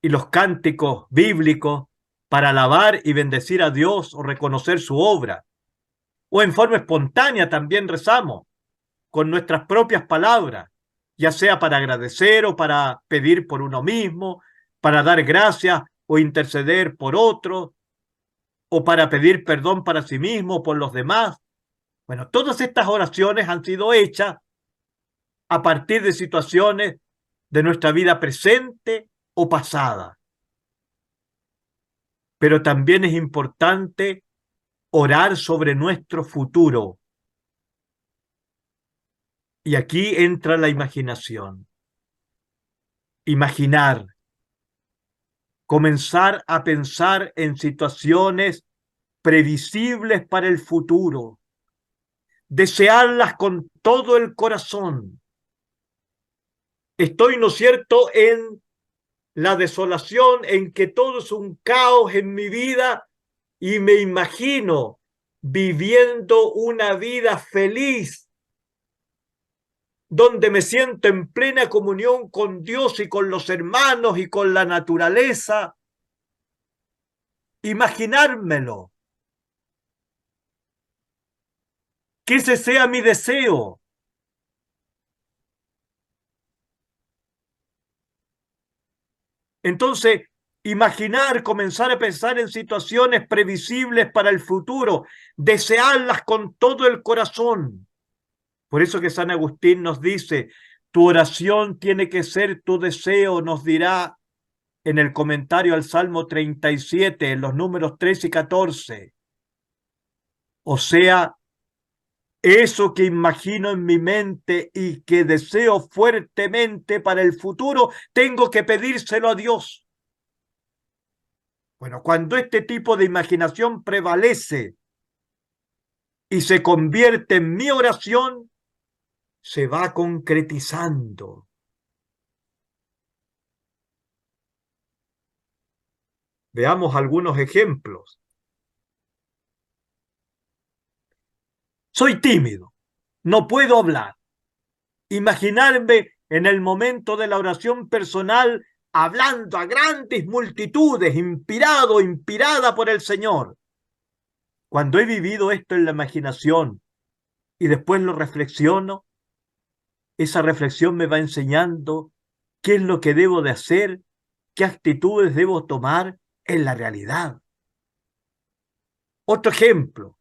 y los cánticos bíblicos para alabar y bendecir a Dios o reconocer su obra. O en forma espontánea también rezamos con nuestras propias palabras, ya sea para agradecer o para pedir por uno mismo, para dar gracias o interceder por otro, o para pedir perdón para sí mismo o por los demás. Bueno, todas estas oraciones han sido hechas a partir de situaciones de nuestra vida presente o pasada. Pero también es importante orar sobre nuestro futuro. Y aquí entra la imaginación. Imaginar, comenzar a pensar en situaciones previsibles para el futuro, desearlas con todo el corazón. Estoy, ¿no es cierto?, en la desolación, en que todo es un caos en mi vida y me imagino viviendo una vida feliz, donde me siento en plena comunión con Dios y con los hermanos y con la naturaleza. Imaginármelo. que ese sea mi deseo. Entonces, imaginar, comenzar a pensar en situaciones previsibles para el futuro, desearlas con todo el corazón. Por eso que San Agustín nos dice, tu oración tiene que ser tu deseo, nos dirá en el comentario al Salmo 37, en los números 3 y 14. O sea, eso que imagino en mi mente y que deseo fuertemente para el futuro, tengo que pedírselo a Dios. Bueno, cuando este tipo de imaginación prevalece y se convierte en mi oración, se va concretizando. Veamos algunos ejemplos. Soy tímido, no puedo hablar. Imaginarme en el momento de la oración personal hablando a grandes multitudes, inspirado, inspirada por el Señor. Cuando he vivido esto en la imaginación y después lo reflexiono, esa reflexión me va enseñando qué es lo que debo de hacer, qué actitudes debo tomar en la realidad. Otro ejemplo,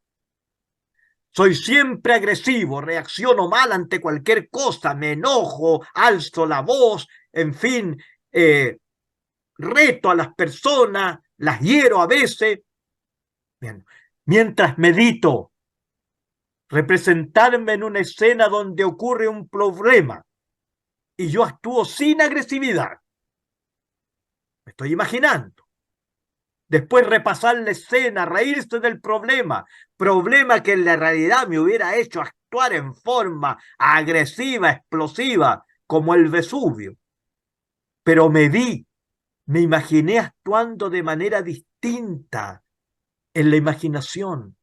soy siempre agresivo, reacciono mal ante cualquier cosa, me enojo, alzo la voz, en fin, reto a las personas, las hiero a veces. Bien. Mientras medito, representarme en una escena donde ocurre un problema y yo actúo sin agresividad. Me estoy imaginando. Después repasar la escena, reírse del problema que en la realidad me hubiera hecho actuar en forma agresiva, explosiva, como el Vesubio. Pero me imaginé actuando de manera distinta en la imaginación.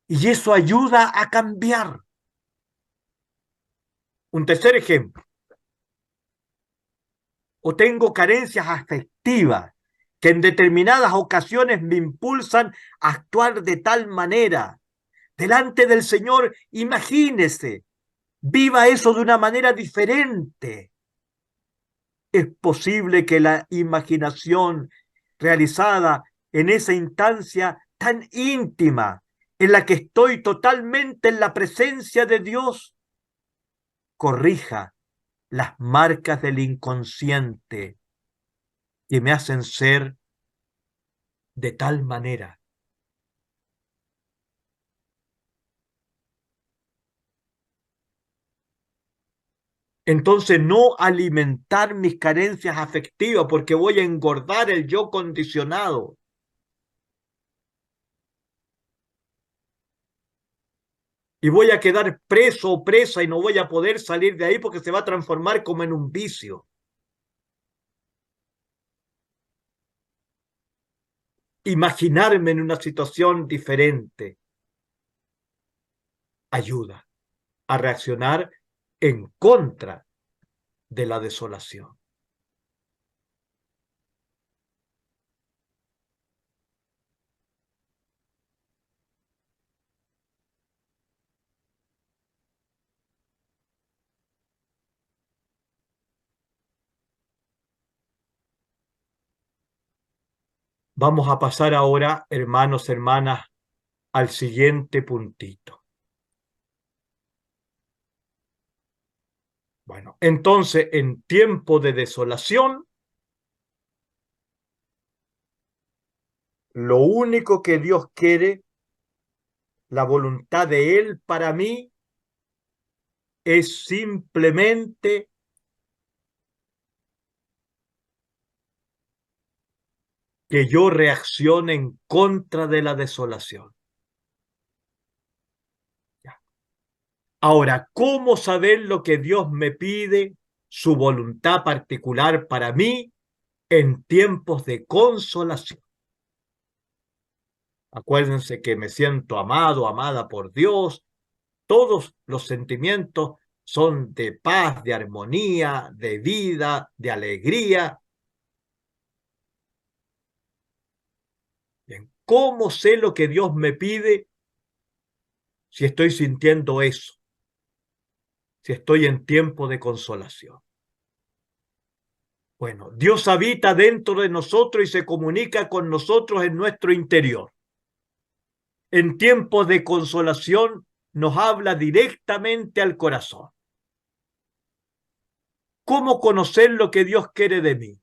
Y eso ayuda a cambiar. Un tercer ejemplo. O tengo carencias afectivas que en determinadas ocasiones me impulsan a actuar de tal manera. Delante del Señor, imagínese, viva eso de una manera diferente. Es posible que la imaginación realizada en esa instancia tan íntima, en la que estoy totalmente en la presencia de Dios, corrija las marcas del inconsciente que me hacen ser de tal manera. Entonces, no alimentar mis carencias afectivas porque voy a engordar el yo condicionado. Y voy a quedar preso o presa y no voy a poder salir de ahí porque se va a transformar como en un vicio. Imaginarme en una situación diferente ayuda a reaccionar en contra de la desolación. Vamos a pasar ahora, hermanos, hermanas, al siguiente puntito. Bueno, entonces, en tiempo de desolación, lo único que Dios quiere, la voluntad de Él para mí, es simplemente que yo reaccione en contra de la desolación. Ahora, ¿cómo saber lo que Dios me pide, su voluntad particular para mí en tiempos de consolación? Acuérdense que me siento amado, amada por Dios. Todos los sentimientos son de paz, de armonía, de vida, de alegría. Bien, ¿cómo sé lo que Dios me pide? si estoy sintiendo eso, si estoy en tiempo de consolación. Bueno, Dios habita dentro de nosotros y se comunica con nosotros en nuestro interior. En tiempos de consolación nos habla directamente al corazón. ¿Cómo conocer lo que Dios quiere de mí?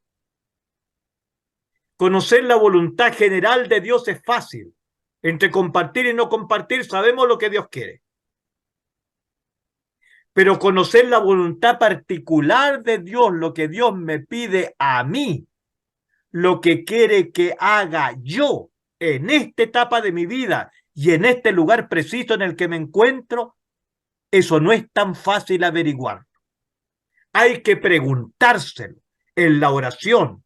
Conocer la voluntad general de Dios es fácil. Entre compartir y no compartir sabemos lo que Dios quiere. Pero conocer la voluntad particular de Dios, lo que Dios me pide a mí, lo que quiere que haga yo en esta etapa de mi vida y en este lugar preciso en el que me encuentro, eso no es tan fácil averiguar. Hay que preguntárselo en la oración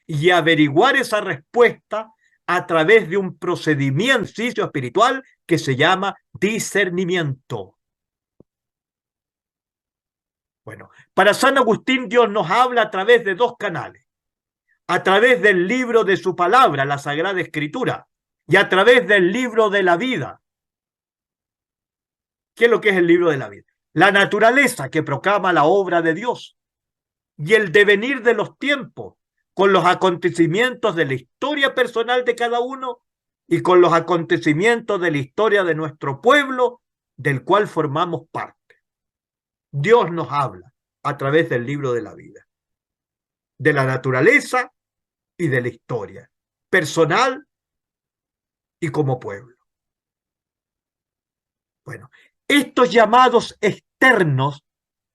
y averiguar esa respuesta a través de un procedimiento espiritual que se llama discernimiento. Bueno, para San Agustín Dios nos habla a través de dos canales. A través del libro de su palabra, la Sagrada Escritura, y a través del libro de la vida. ¿Qué es lo que es el libro de la vida? La naturaleza que proclama la obra de Dios y el devenir de los tiempos con los acontecimientos de la historia personal de cada uno y con los acontecimientos de la historia de nuestro pueblo del cual formamos parte. Dios nos habla a través del libro de la vida, de la naturaleza y de la historia personal y como pueblo. Bueno, estos llamados externos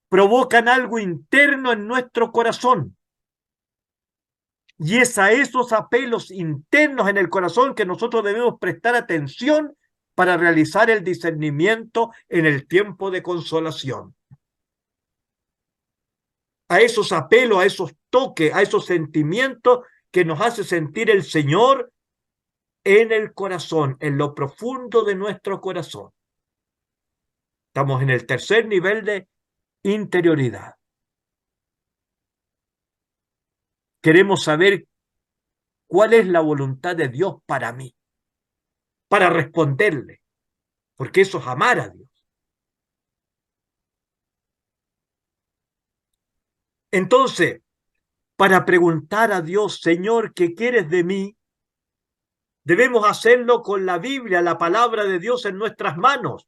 provocan algo interno en nuestro corazón. Y es a esos apelos internos en el corazón que nosotros debemos prestar atención para realizar el discernimiento en el tiempo de consolación. A esos apelos, a esos toques, a esos sentimientos que nos hace sentir el Señor en el corazón, en lo profundo de nuestro corazón. Estamos en el tercer nivel de interioridad. Queremos saber cuál es la voluntad de Dios para mí, para responderle, porque eso es amar a Dios. Entonces, para preguntar a Dios, Señor, ¿qué quieres de mí? Debemos hacerlo con la Biblia, la palabra de Dios en nuestras manos.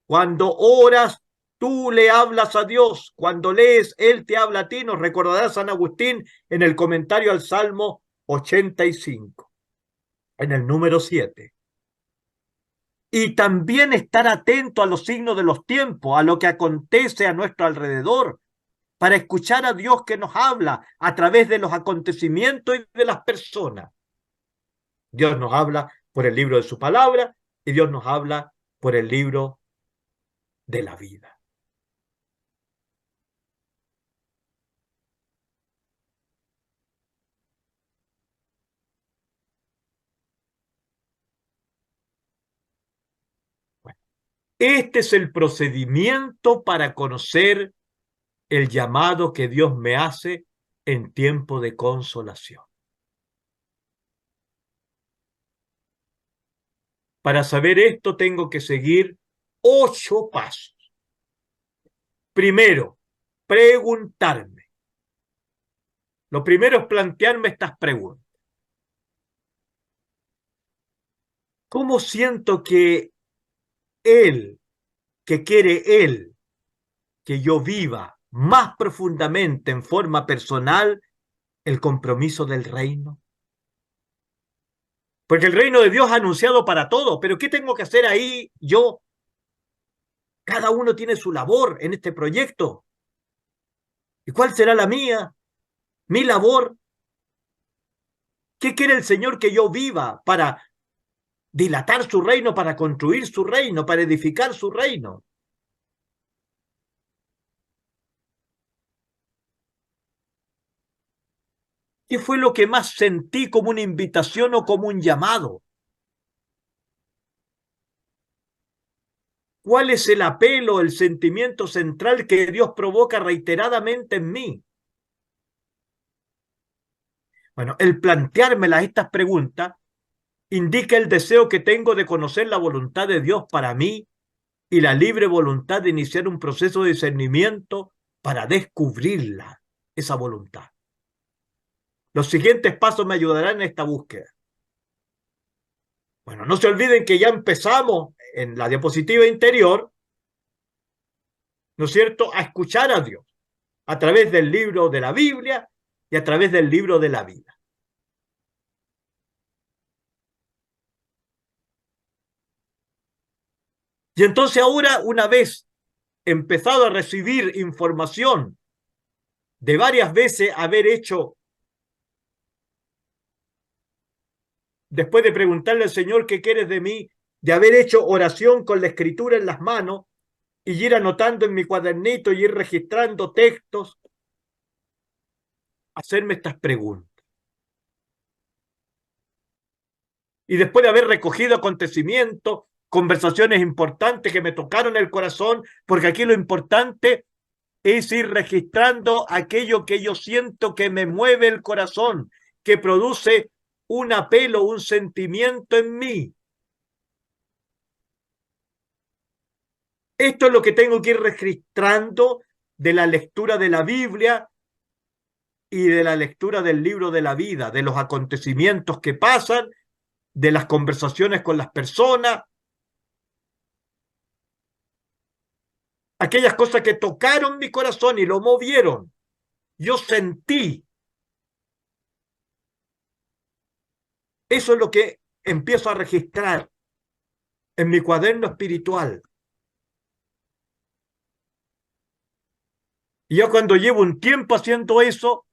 Cuando oras, tú le hablas a Dios. Cuando lees, Él te habla a ti. Nos recordará San Agustín en el comentario al Salmo 85, en el número 7. Y también estar atento a los signos de los tiempos, a lo que acontece a nuestro alrededor, para escuchar a Dios que nos habla a través de los acontecimientos y de las personas. Dios nos habla por el libro de su palabra y Dios nos habla por el libro de la vida. Bueno, este es el procedimiento para conocer el llamado que Dios me hace en tiempo de consolación. Para saber esto tengo que seguir 8 pasos. Primero, preguntarme. Lo primero es plantearme estas preguntas. ¿Cómo siento que Él, que quiere Él, que yo viva más profundamente en forma personal el compromiso del reino? Porque el reino de Dios ha anunciado para todos, pero ¿qué tengo que hacer ahí yo? Cada uno tiene su labor en este proyecto. ¿Y cuál será la mía? Mi labor. ¿Qué quiere el Señor que yo viva para dilatar su reino, para construir su reino, para edificar su reino? ¿Qué fue lo que más sentí como una invitación o como un llamado? ¿Cuál es el apelo, el sentimiento central que Dios provoca reiteradamente en mí? Bueno, el planteármelas estas preguntas indica el deseo que tengo de conocer la voluntad de Dios para mí y la libre voluntad de iniciar un proceso de discernimiento para descubrirla, esa voluntad. Los siguientes pasos me ayudarán en esta búsqueda. Bueno, no se olviden que ya empezamos en la diapositiva interior, ¿no es cierto?, a escuchar a Dios a través del libro de la Biblia y a través del libro de la vida. Y entonces ahora, una vez empezado a recibir información de varias veces haber hecho, después de preguntarle al Señor qué quieres de mí, de haber hecho oración con la escritura en las manos y ir anotando en mi cuadernito y ir registrando textos, hacerme estas preguntas. Y después de haber recogido acontecimientos, conversaciones importantes que me tocaron el corazón, porque aquí lo importante es ir registrando aquello que yo siento que me mueve el corazón, que produce un apelo, un sentimiento en mí. Esto es lo que tengo que ir registrando de la lectura de la Biblia y de la lectura del libro de la vida, de los acontecimientos que pasan, de las conversaciones con las personas, aquellas cosas que tocaron mi corazón y lo movieron. Yo sentí. Eso es lo que empiezo a registrar en mi cuaderno espiritual. Y yo cuando llevo un tiempo haciendo eso,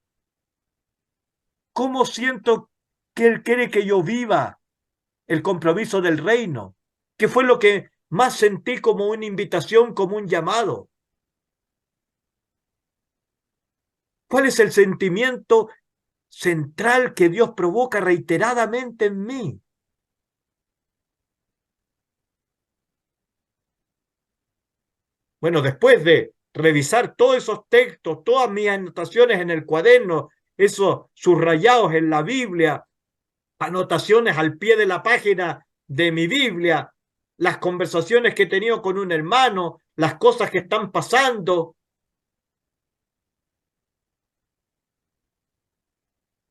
¿cómo siento que Él quiere que yo viva el compromiso del reino? ¿Qué fue lo que más sentí como una invitación, como un llamado? ¿Cuál es el sentimiento central que Dios provoca reiteradamente en mí? Bueno, después de revisar todos esos textos, todas mis anotaciones en el cuaderno, esos subrayados en la Biblia, anotaciones al pie de la página de mi Biblia, las conversaciones que he tenido con un hermano, las cosas que están pasando.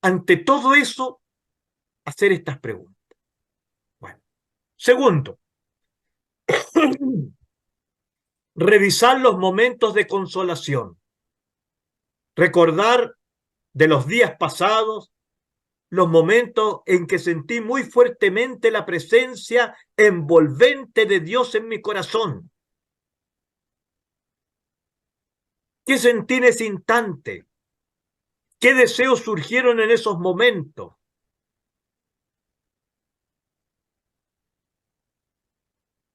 Ante todo eso, hacer estas preguntas. Bueno, segundo, revisar los momentos de consolación. Recordar de los días pasados, los momentos en que sentí muy fuertemente la presencia envolvente de Dios en mi corazón. ¿Qué sentí en ese instante? ¿Qué deseos surgieron en esos momentos?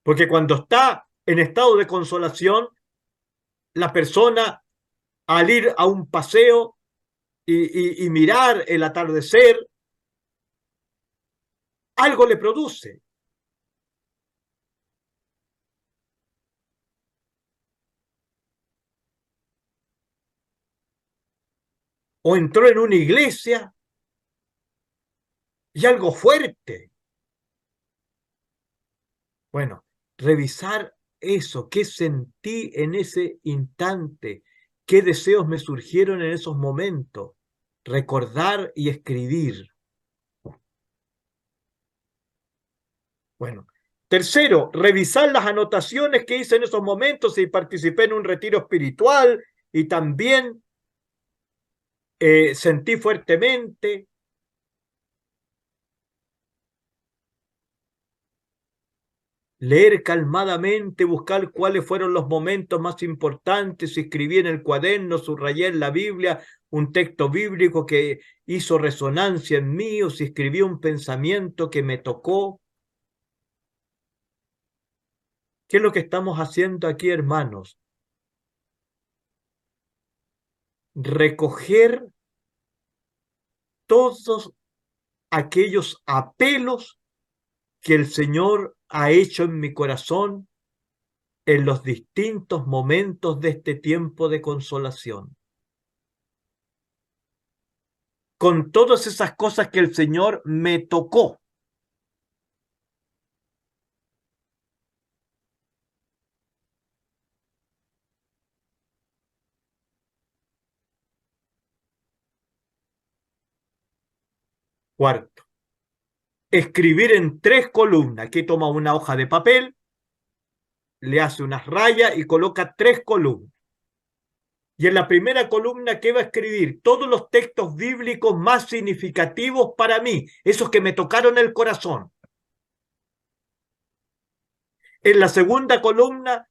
Porque cuando está en estado de consolación, la persona al ir a un paseo y mirar el atardecer, algo le produce. O entró en una iglesia y algo fuerte. Bueno, revisar eso, qué sentí en ese instante, qué deseos me surgieron en esos momentos, recordar y escribir. Bueno, tercero, revisar las anotaciones que hice en esos momentos y participé en un retiro espiritual y también sentí fuertemente. Leer calmadamente, buscar cuáles fueron los momentos más importantes, escribí en el cuaderno, subrayé en la Biblia un texto bíblico que hizo resonancia en mí, o si escribí un pensamiento que me tocó. ¿Qué es lo que estamos haciendo aquí, hermanos? Recoger todos aquellos apelos que el Señor ha hecho en mi corazón en los distintos momentos de este tiempo de consolación. Con todas esas cosas que el Señor me tocó. Cuarto, escribir en 3 columnas. Aquí toma una hoja de papel, le hace unas rayas y coloca 3 columnas. Y en la primera columna, ¿qué va a escribir? Todos los textos bíblicos más significativos para mí, esos que me tocaron el corazón. En la segunda columna,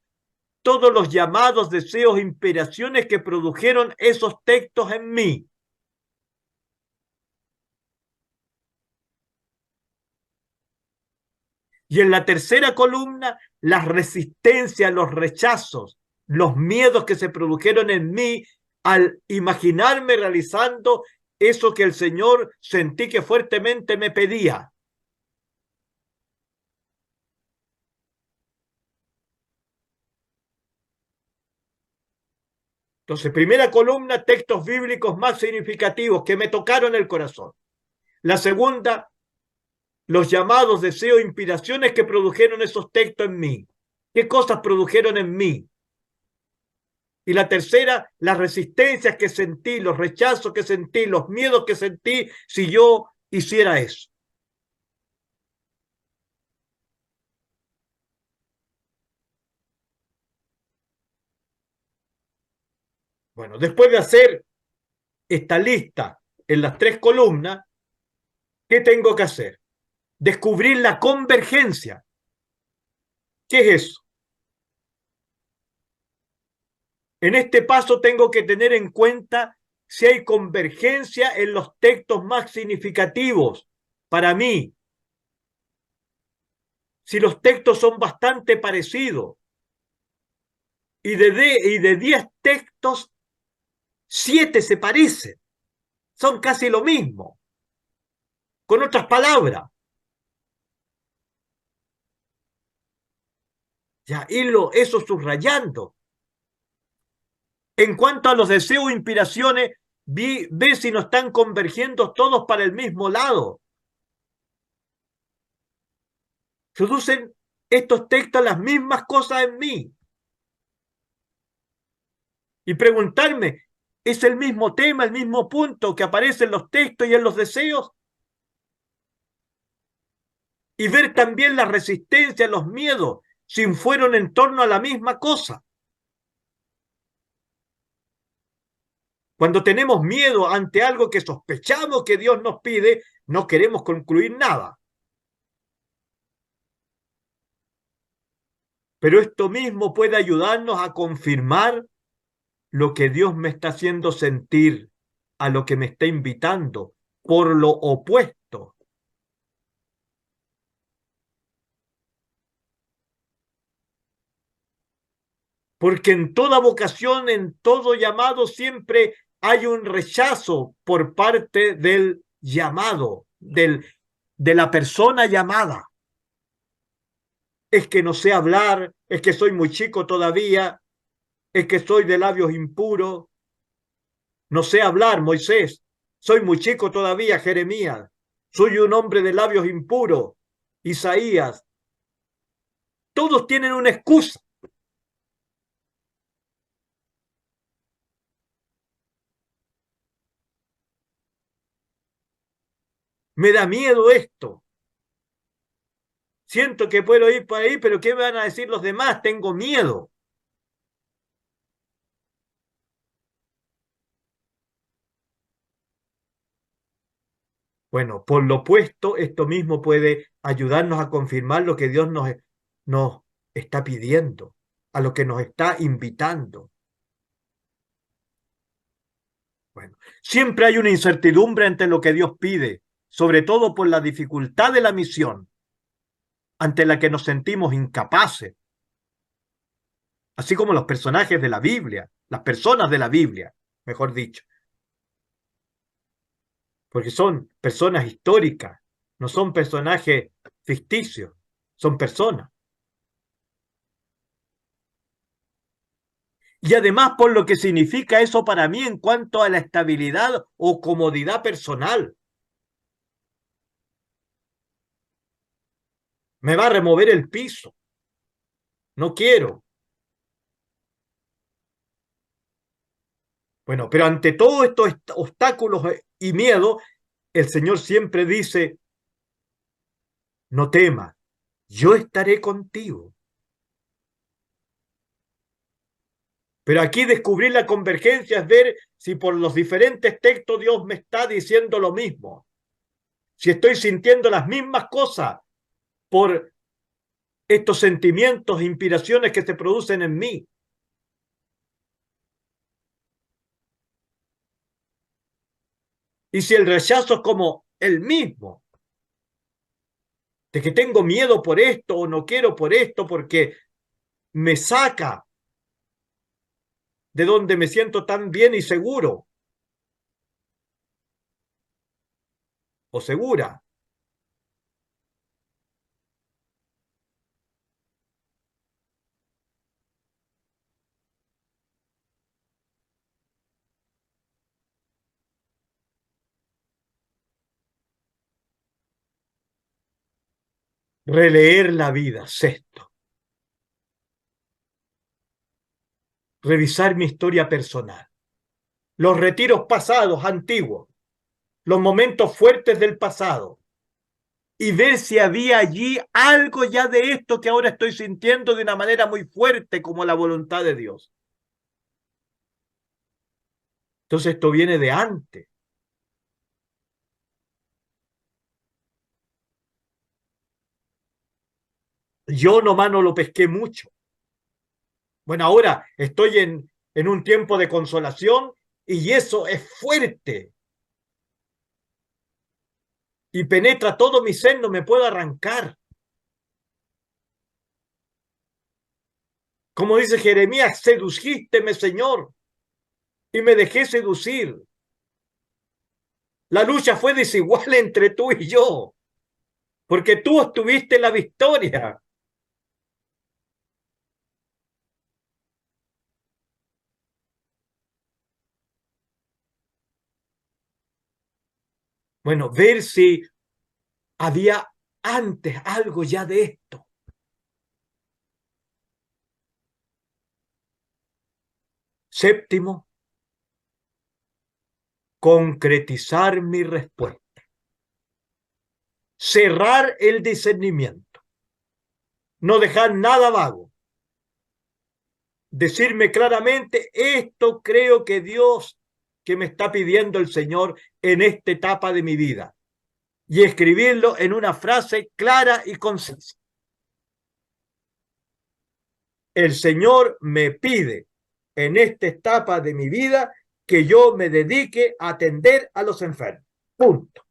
todos los llamados, deseos, inspiraciones que produjeron esos textos en mí. Y en la tercera columna, las resistencias, los rechazos, los miedos que se produjeron en mí al imaginarme realizando eso que el Señor sentí que fuertemente me pedía. Entonces, primera columna, textos bíblicos más significativos que me tocaron el corazón. La segunda, los llamados, deseos, inspiraciones que produjeron esos textos en mí. ¿Qué cosas produjeron en mí? Y la tercera, las resistencias que sentí, los rechazos que sentí, los miedos que sentí si yo hiciera eso. Bueno, después de hacer esta lista en las 3 columnas, ¿qué tengo que hacer? Descubrir la convergencia. ¿Qué es eso? En este paso tengo que tener en cuenta si hay convergencia en los textos más significativos para mí, si los textos son bastante parecidos. Y de 10 textos, 7 se parecen, son casi lo mismo. Con otras palabras, ya irlo eso subrayando. En cuanto a los deseos e inspiraciones, ve si no están convergiendo todos para el mismo lado. Producen estos textos las mismas cosas en mí. Y preguntarme, ¿es el mismo tema, el mismo punto que aparece en los textos y en los deseos? Y ver también la resistencia, los miedos, si fueron en torno a la misma cosa. Cuando tenemos miedo ante algo que sospechamos que Dios nos pide, no queremos concluir nada. Pero esto mismo puede ayudarnos a confirmar lo que Dios me está haciendo sentir, a lo que me está invitando, por lo opuesto. Porque en toda vocación, en todo llamado, siempre hay un rechazo por parte del llamado, de la persona llamada. Es que no sé hablar, es que soy muy chico todavía, es que soy de labios impuros. No sé hablar, Moisés. Soy muy chico todavía, Jeremías. Soy un hombre de labios impuros, Isaías. Todos tienen una excusa. Me da miedo esto. Siento que puedo ir por ahí, pero ¿qué me van a decir los demás? Tengo miedo. Bueno, por lo opuesto, esto mismo puede ayudarnos a confirmar lo que Dios nos está pidiendo, a lo que nos está invitando. Bueno, siempre hay una incertidumbre ante lo que Dios pide, sobre todo por la dificultad de la misión, ante la que nos sentimos incapaces, así como los personajes de la Biblia, las personas de la Biblia, mejor dicho, porque son personas históricas, no son personajes ficticios, son personas. Y además por lo que significa eso para mí en cuanto a la estabilidad o comodidad personal. Me va a remover el piso. No quiero. Bueno, pero ante todos estos obstáculos y miedo, el Señor siempre dice, no temas, yo estaré contigo. Pero aquí descubrir la convergencia es ver si por los diferentes textos Dios me está diciendo lo mismo. Si estoy sintiendo las mismas cosas por estos sentimientos e inspiraciones que se producen en mí. Y si el rechazo es como el mismo, de que tengo miedo por esto o no quiero por esto porque me saca de donde me siento tan bien y seguro o segura. Releer la vida, sexto. Revisar mi historia personal. Los retiros pasados, antiguos. Los momentos fuertes del pasado. Y ver si había allí algo ya de esto que ahora estoy sintiendo de una manera muy fuerte como la voluntad de Dios. Entonces esto viene de antes. Yo nomás no lo pesqué mucho. Bueno, ahora estoy en un tiempo de consolación y eso es fuerte. Y penetra todo mi ser, no me puedo arrancar. Como dice Jeremías, sedujísteme, Señor, y me dejé seducir. La lucha fue desigual entre tú y yo, porque tú obtuviste la victoria. Bueno, ver si había antes algo ya de esto. Séptimo, concretizar mi respuesta. Cerrar el discernimiento. No dejar nada vago. Decirme claramente, esto creo que Dios que me está pidiendo el Señor en esta etapa de mi vida. Y escribirlo en una frase clara y concisa. El Señor me pide en esta etapa de mi vida que yo me dedique a atender a los enfermos. Punto.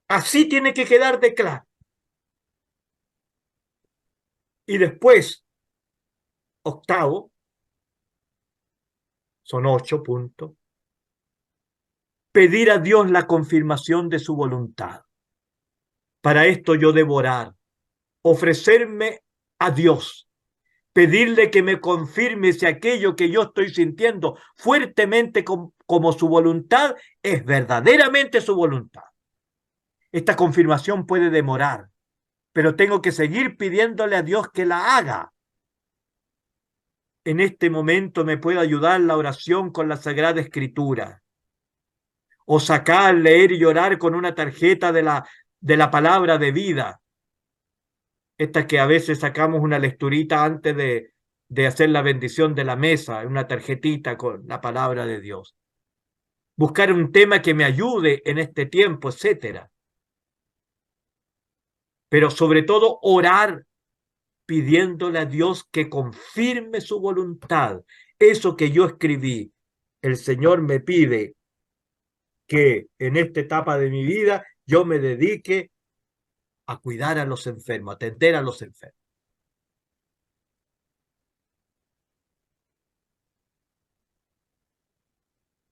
Así tiene que quedar de claro. Y después, octavo, son 8 puntos, pedir a Dios la confirmación de su voluntad. Para esto yo debo orar, ofrecerme a Dios, pedirle que me confirme si aquello que yo estoy sintiendo fuertemente como su voluntad es verdaderamente su voluntad. Esta confirmación puede demorar, pero tengo que seguir pidiéndole a Dios que la haga. En este momento me puede ayudar la oración con la Sagrada Escritura, o sacar, leer y llorar con una tarjeta de la palabra de vida. Esta que a veces sacamos una lecturita antes de hacer la bendición de la mesa, una tarjetita con la palabra de Dios. Buscar un tema que me ayude en este tiempo, etcétera. Pero sobre todo orar pidiéndole a Dios que confirme su voluntad. Eso que yo escribí, el Señor me pide que en esta etapa de mi vida yo me dedique a cuidar a los enfermos, a atender a los enfermos.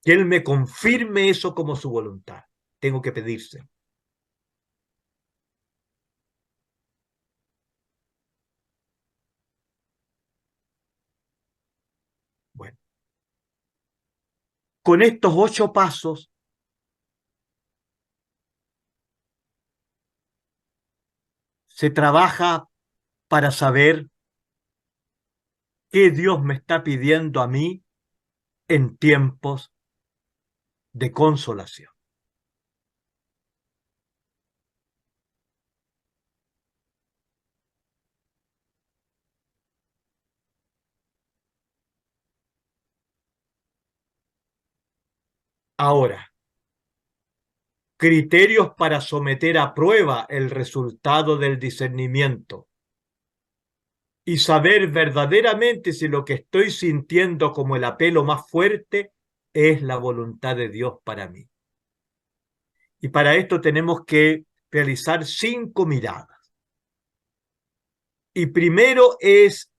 Que Él me confirme eso como su voluntad. Tengo que pedirse. Bueno, con estos 8 pasos se trabaja para saber qué Dios me está pidiendo a mí en tiempos de consolación. Ahora, criterios para someter a prueba el resultado del discernimiento y saber verdaderamente si lo que estoy sintiendo como el apelo más fuerte es la voluntad de Dios para mí. Y para esto tenemos que realizar 5 miradas. Y primero es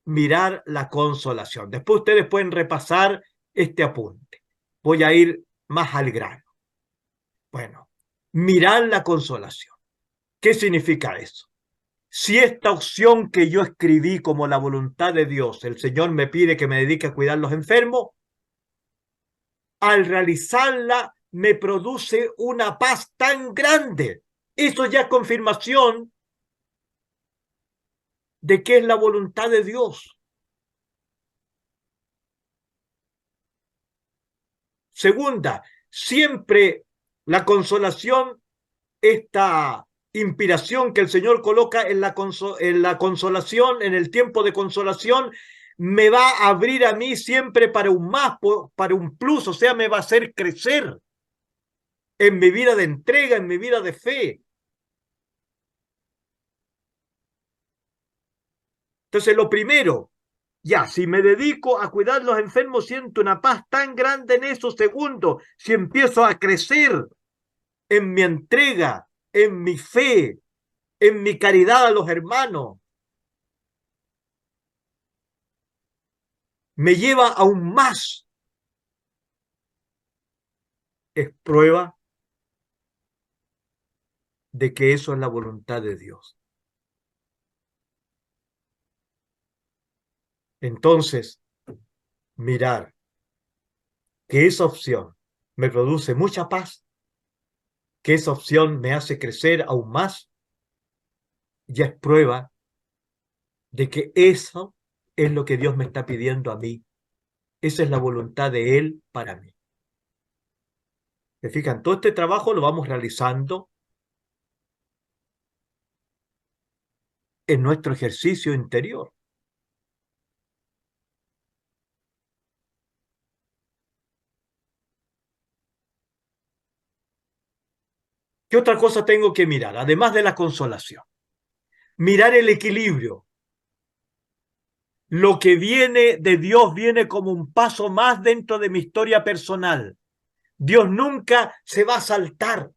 mirar la consolación. Después ustedes pueden repasar este apunte. Voy a ir más al grano. Bueno, mirar la consolación. ¿Qué significa eso? Si esta opción que yo escribí como la voluntad de Dios, el Señor me pide que me dedique a cuidar a los enfermos, al realizarla me produce una paz tan grande. Eso ya es confirmación de que es la voluntad de Dios. Segunda, siempre la consolación, esta inspiración que el Señor coloca en la consolación, en el tiempo de consolación, me va a abrir a mí siempre para un más, para un plus, o sea, me va a hacer crecer en mi vida de entrega, en mi vida de fe. Entonces, lo primero, ya, si me dedico a cuidar a los enfermos, siento una paz tan grande en eso. Segundo, si empiezo a crecer en mi entrega, en mi fe, en mi caridad a los hermanos, me lleva aún más. Es prueba de que eso es la voluntad de Dios. Entonces, mirar que esa opción me produce mucha paz, que esa opción me hace crecer aún más, ya es prueba de que eso es lo que Dios me está pidiendo a mí. Esa es la voluntad de Él para mí. ¿Se fijan? Todo este trabajo lo vamos realizando en nuestro ejercicio interior. ¿Qué otra cosa tengo que mirar? Además de la consolación. Mirar el equilibrio. Lo que viene de Dios viene como un paso más dentro de mi historia personal. Dios nunca se va a saltar.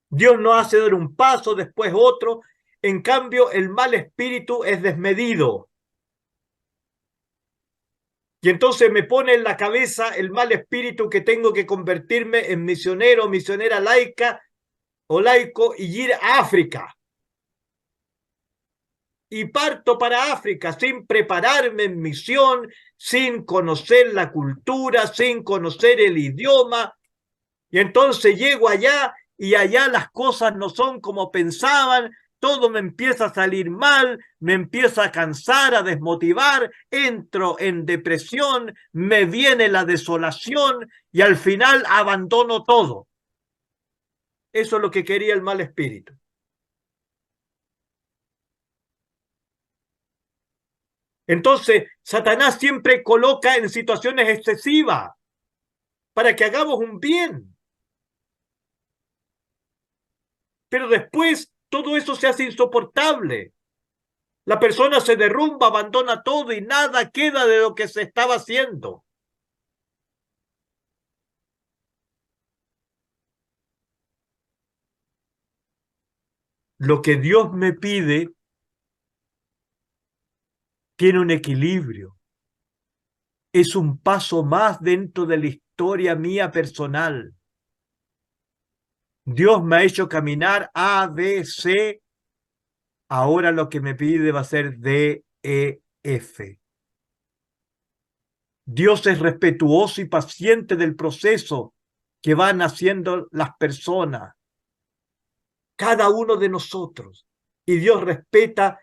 Dios no hace dar un paso, después otro. En cambio, el mal espíritu es desmedido. Y entonces me pone en la cabeza el mal espíritu que tengo que convertirme en misionero, misionera laica o laico y ir a África. Y parto para África sin prepararme en misión, sin conocer la cultura, sin conocer el idioma. Y entonces llego allá y allá las cosas no son como pensaban, todo me empieza a salir mal, me empieza a cansar, a desmotivar, entro en depresión, me viene la desolación y al final abandono todo. Eso es lo que quería el mal espíritu. Entonces, Satanás siempre coloca en situaciones excesivas para que hagamos un bien. Pero después todo eso se hace insoportable. La persona se derrumba, abandona todo y nada queda de lo que se estaba haciendo. Lo que Dios me pide tiene un equilibrio. Es un paso más dentro de la historia mía personal. Dios me ha hecho caminar A, B, C. Ahora lo que me pide va a ser D, E, F. Dios es respetuoso y paciente del proceso que van haciendo las personas, cada uno de nosotros. Y Dios respeta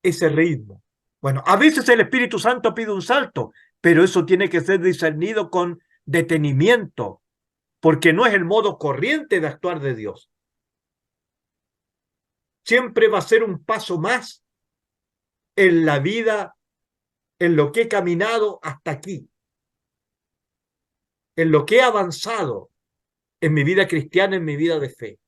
ese ritmo. Bueno, a veces el Espíritu Santo pide un salto, pero eso tiene que ser discernido con detenimiento, porque no es el modo corriente de actuar de Dios. Siempre va a ser un paso más en la vida, en lo que he caminado hasta aquí, en lo que he avanzado en mi vida cristiana, en mi vida de fe.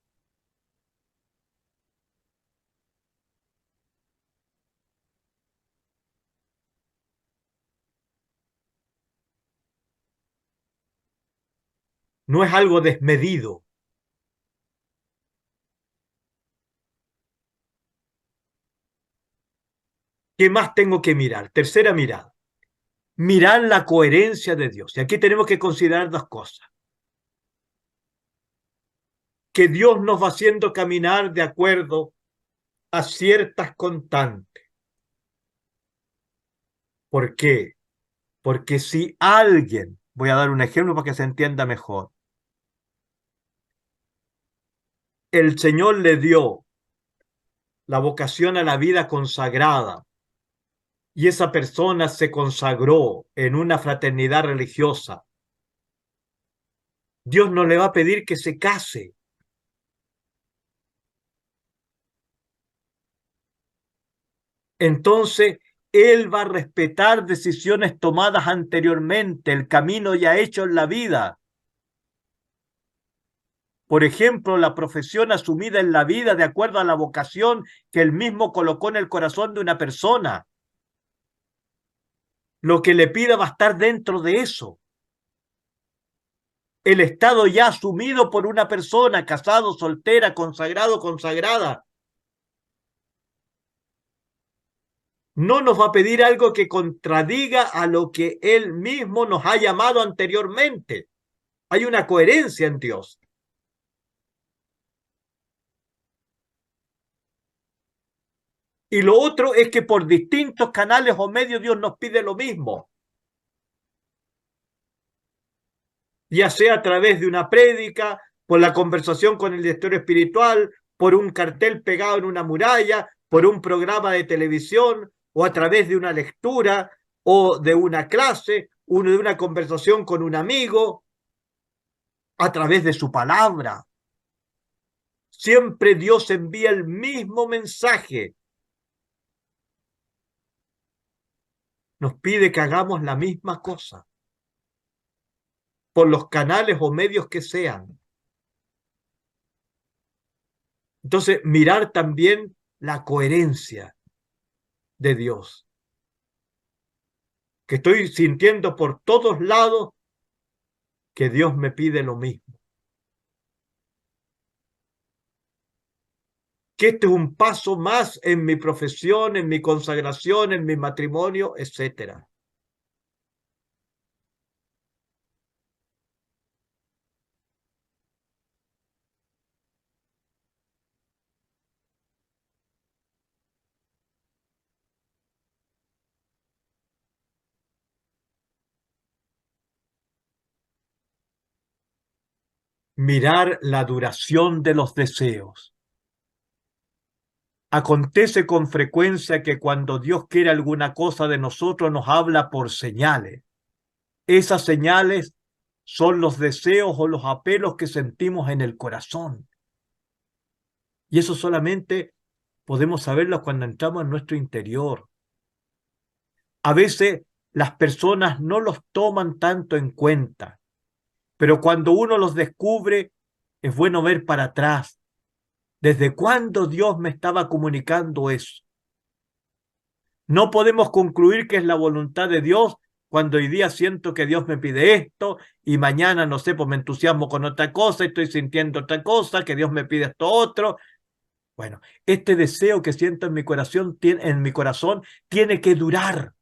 No es algo desmedido. ¿Qué más tengo que mirar? Tercera mirada. Mirar la coherencia de Dios. Y aquí tenemos que considerar dos cosas. Que Dios nos va haciendo caminar de acuerdo a ciertas constantes. ¿Por qué? Porque si alguien, voy a dar un ejemplo para que se entienda mejor, el Señor le dio la vocación a la vida consagrada y esa persona se consagró en una fraternidad religiosa, Dios no le va a pedir que se case. Entonces, Él va a respetar decisiones tomadas anteriormente, el camino ya hecho en la vida. Por ejemplo, la profesión asumida en la vida de acuerdo a la vocación que Él mismo colocó en el corazón de una persona. Lo que le pida va a estar dentro de eso. El estado ya asumido por una persona, casado, soltera, consagrado, consagrada. No nos va a pedir algo que contradiga a lo que Él mismo nos ha llamado anteriormente. Hay una coherencia en Dios. Y lo otro es que por distintos canales o medios Dios nos pide lo mismo. Ya sea a través de una prédica, por la conversación con el director espiritual, por un cartel pegado en una muralla, por un programa de televisión, o a través de una lectura, o de una clase, o de una conversación con un amigo, a través de su palabra. Siempre Dios envía el mismo mensaje. Nos pide que hagamos la misma cosa, por los canales o medios que sean. Entonces, mirar también la coherencia de Dios, que estoy sintiendo por todos lados que Dios me pide lo mismo. Que este es un paso más en mi profesión, en mi consagración, en mi matrimonio, etcétera. Mirar la duración de los deseos. Acontece con frecuencia que cuando Dios quiere alguna cosa de nosotros nos habla por señales. Esas señales son los deseos o los apelos que sentimos en el corazón. Y eso solamente podemos saberlo cuando entramos en nuestro interior. A veces las personas no los toman tanto en cuenta, pero cuando uno los descubre, es bueno ver para atrás. ¿Desde cuándo Dios me estaba comunicando eso? No podemos concluir que es la voluntad de Dios cuando hoy día siento que Dios me pide esto y mañana, no sé, pues me entusiasmo con otra cosa, estoy sintiendo otra cosa, que Dios me pide esto otro. Bueno, este deseo que siento en mi corazón tiene que durar,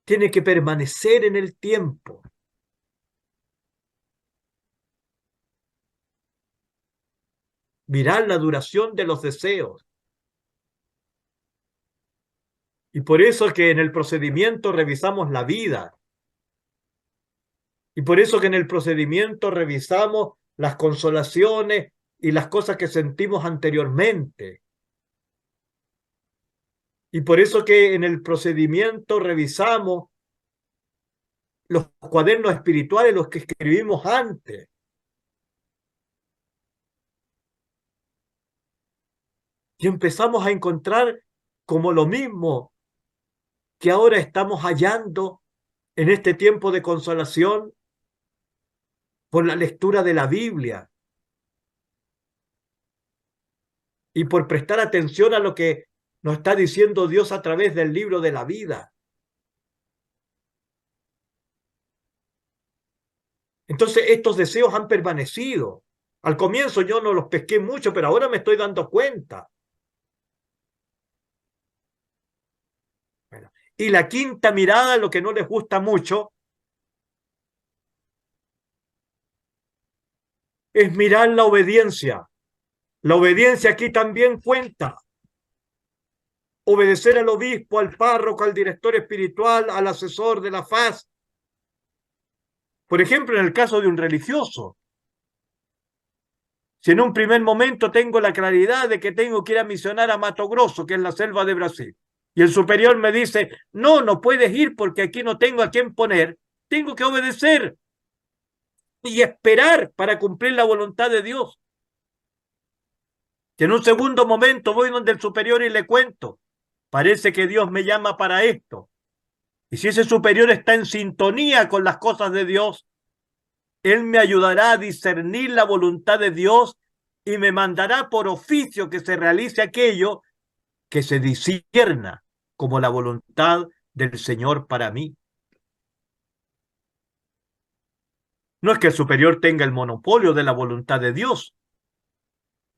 tiene que permanecer en el tiempo. Mirar la duración de los deseos. Y por eso que en el procedimiento revisamos la vida. Y por eso que en el procedimiento revisamos las consolaciones y las cosas que sentimos anteriormente. Y por eso que en el procedimiento revisamos los cuadernos espirituales, los que escribimos antes. Y empezamos a encontrar como lo mismo que ahora estamos hallando en este tiempo de consolación por la lectura de la Biblia y por prestar atención a lo que nos está diciendo Dios a través del libro de la vida. Entonces estos deseos han permanecido. Al comienzo yo no los pesqué mucho, pero ahora me estoy dando cuenta. Bueno, y la quinta mirada, lo que no les gusta mucho, es mirar la obediencia. La obediencia aquí también cuenta. Obedecer al obispo, al párroco, al director espiritual, al asesor de la FAS. Por ejemplo, en el caso de un religioso, si en un primer momento tengo la claridad de que tengo que ir a misionar a Mato Grosso, que es la selva de Brasil, y el superior me dice, no, no puedes ir porque aquí no tengo a quién poner, tengo que obedecer y esperar para cumplir la voluntad de Dios. Que en un segundo momento voy donde el superior y le cuento, parece que Dios me llama para esto. Y si ese superior está en sintonía con las cosas de Dios, él me ayudará a discernir la voluntad de Dios y me mandará por oficio que se realice aquello que se discierna como la voluntad del Señor para mí. No es que el superior tenga el monopolio de la voluntad de Dios,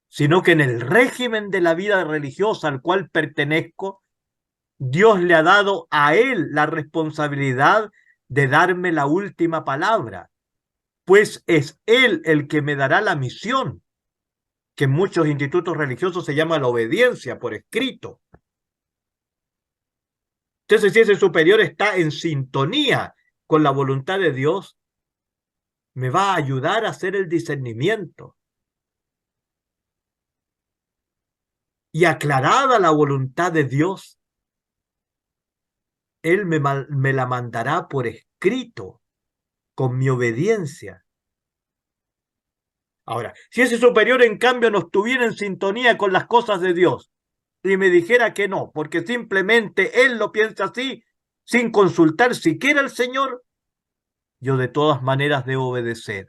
sino que en el régimen de la vida religiosa al cual pertenezco, Dios le ha dado a él la responsabilidad de darme la última palabra, pues es él el que me dará la misión, que en muchos institutos religiosos se llama la obediencia por escrito. Entonces, si ese superior está en sintonía con la voluntad de Dios, me va a ayudar a hacer el discernimiento. Y aclarada la voluntad de Dios, Él me la mandará por escrito, con mi obediencia. Ahora, si ese superior en cambio no estuviera en sintonía con las cosas de Dios y me dijera que no, porque simplemente él lo piensa así, sin consultar siquiera al Señor, yo de todas maneras debo obedecer.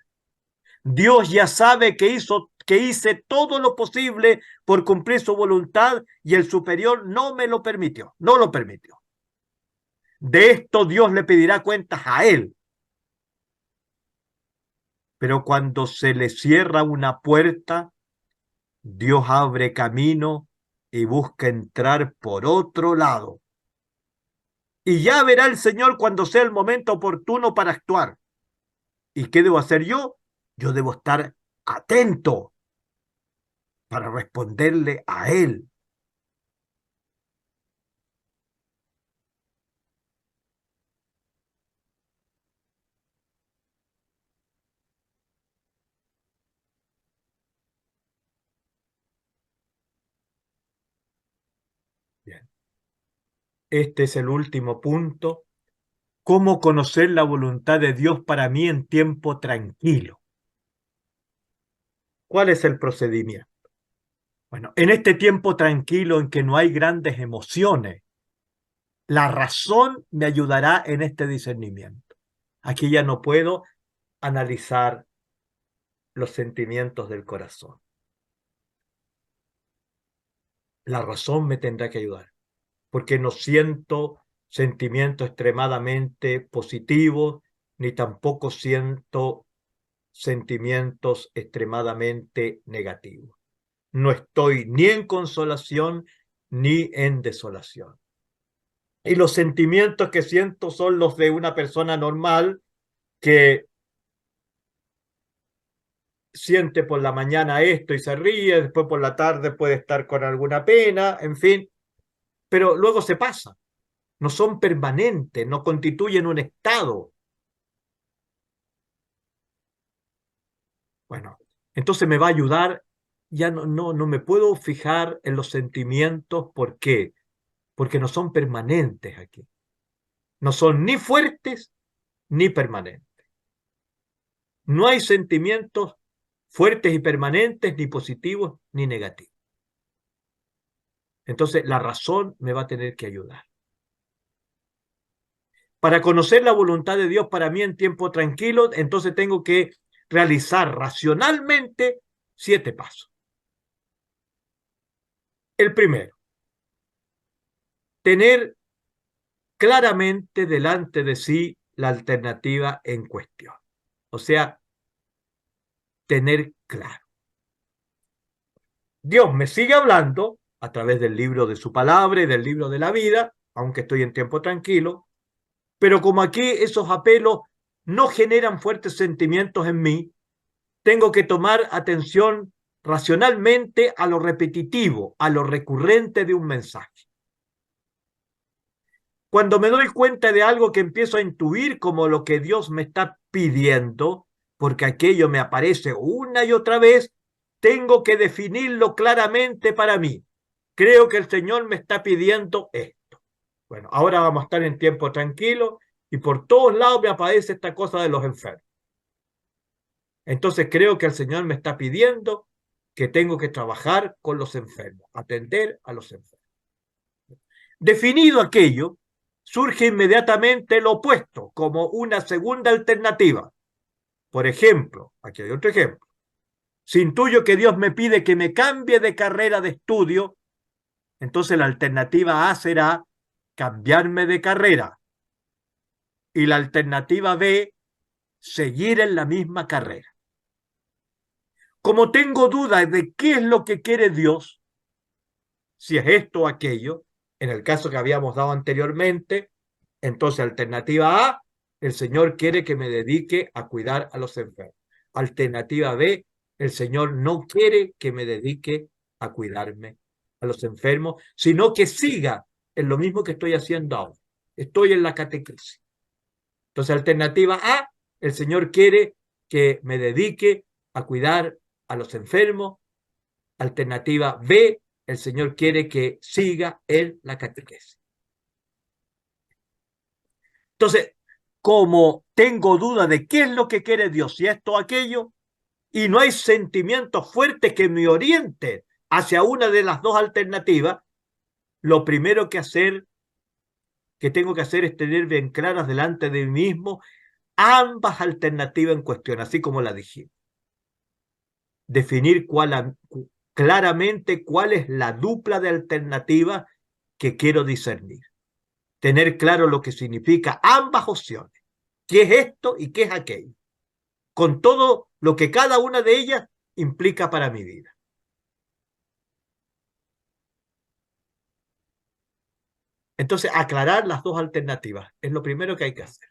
Dios ya sabe que hice todo lo posible por cumplir su voluntad y el superior no me lo permitió, no lo permitió. De esto Dios le pedirá cuentas a él. Pero cuando se le cierra una puerta, Dios abre camino y busca entrar por otro lado. Y ya verá el Señor cuando sea el momento oportuno para actuar. ¿Y qué debo hacer yo? Yo debo estar atento para responderle a Él. Bien. Este es el último punto. ¿Cómo conocer la voluntad de Dios para mí en tiempo tranquilo? ¿Cuál es el procedimiento? Bueno, en este tiempo tranquilo en que no hay grandes emociones, la razón me ayudará en este discernimiento. Aquí ya no puedo analizar los sentimientos del corazón. La razón me tendrá que ayudar, porque no siento sentimientos extremadamente positivos, ni tampoco siento sentimientos extremadamente negativos. No estoy ni en consolación ni en desolación. Y los sentimientos que siento son los de una persona normal que siente por la mañana esto y se ríe, después por la tarde puede estar con alguna pena, en fin, pero luego se pasa. No son permanentes, no constituyen un estado. Bueno, entonces me va a ayudar, ya no me puedo fijar en los sentimientos, ¿por qué? porque no son permanentes aquí. No son ni fuertes ni permanentes. No hay sentimientos fuertes y permanentes, ni positivos ni negativos. Entonces, la razón me va a tener que ayudar. Para conocer la voluntad de Dios para mí en tiempo tranquilo, entonces tengo que realizar racionalmente 7 pasos. El primero, tener claramente delante de sí la alternativa en cuestión. O sea, tener claro. Dios me sigue hablando a través del libro de su palabra y del libro de la vida, aunque estoy en tiempo tranquilo, pero como aquí esos apelos no generan fuertes sentimientos en mí, tengo que tomar atención racionalmente a lo repetitivo, a lo recurrente de un mensaje. Cuando me doy cuenta de algo que empiezo a intuir como lo que Dios me está pidiendo, porque aquello me aparece una y otra vez, tengo que definirlo claramente para mí. Creo que el Señor me está pidiendo esto. Bueno, ahora vamos a estar en tiempo tranquilo y por todos lados me aparece esta cosa de los enfermos. Entonces creo que el Señor me está pidiendo que tengo que trabajar con los enfermos, atender a los enfermos. Definido aquello, surge inmediatamente lo opuesto, como una segunda alternativa. Por ejemplo, aquí hay otro ejemplo. Si intuyo que Dios me pide que me cambie de carrera de estudio, entonces la alternativa A será cambiarme de carrera. Y la alternativa B, seguir en la misma carrera. Como tengo dudas de qué es lo que quiere Dios, si es esto o aquello, en el caso que habíamos dado anteriormente, entonces alternativa A, el Señor quiere que me dedique a cuidar a los enfermos. Alternativa B, el Señor no quiere que me dedique a cuidarme a los enfermos, sino que siga en lo mismo que estoy haciendo ahora. Estoy en la catequesis. Entonces, alternativa A, el Señor quiere que me dedique a cuidar a los enfermos. Alternativa B, el Señor quiere que siga en la catequesis. Entonces, como tengo duda de qué es lo que quiere Dios, si esto o aquello, y no hay sentimientos fuertes que me orienten hacia una de las dos alternativas, lo primero que tengo que hacer es tener bien claras delante de mí mismo ambas alternativas en cuestión, así como la dijimos. Definir claramente cuál es la dupla de alternativas que quiero discernir. Tener claro lo que significa ambas opciones. ¿Qué es esto y qué es aquello? Con todo lo que cada una de ellas implica para mi vida. Entonces, aclarar las dos alternativas es lo primero que hay que hacer.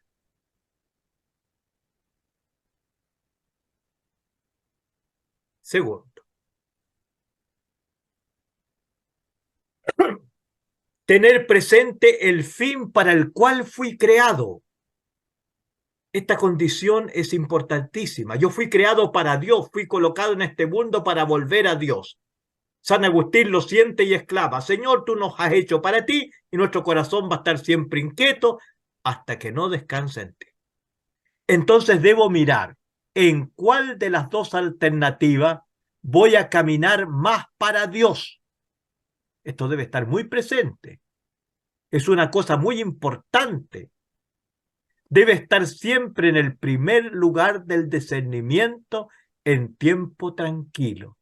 Segundo, tener presente el fin para el cual fui creado. Esta condición es importantísima. Yo fui creado para Dios, fui colocado en este mundo para volver a Dios. San Agustín lo siente y exclama: Señor, tú nos has hecho para ti y nuestro corazón va a estar siempre inquieto hasta que no descanse en ti. Entonces debo mirar en cuál de las dos alternativas voy a caminar más para Dios. Esto debe estar muy presente. Es una cosa muy importante. Debe estar siempre en el primer lugar del discernimiento en tiempo tranquilo.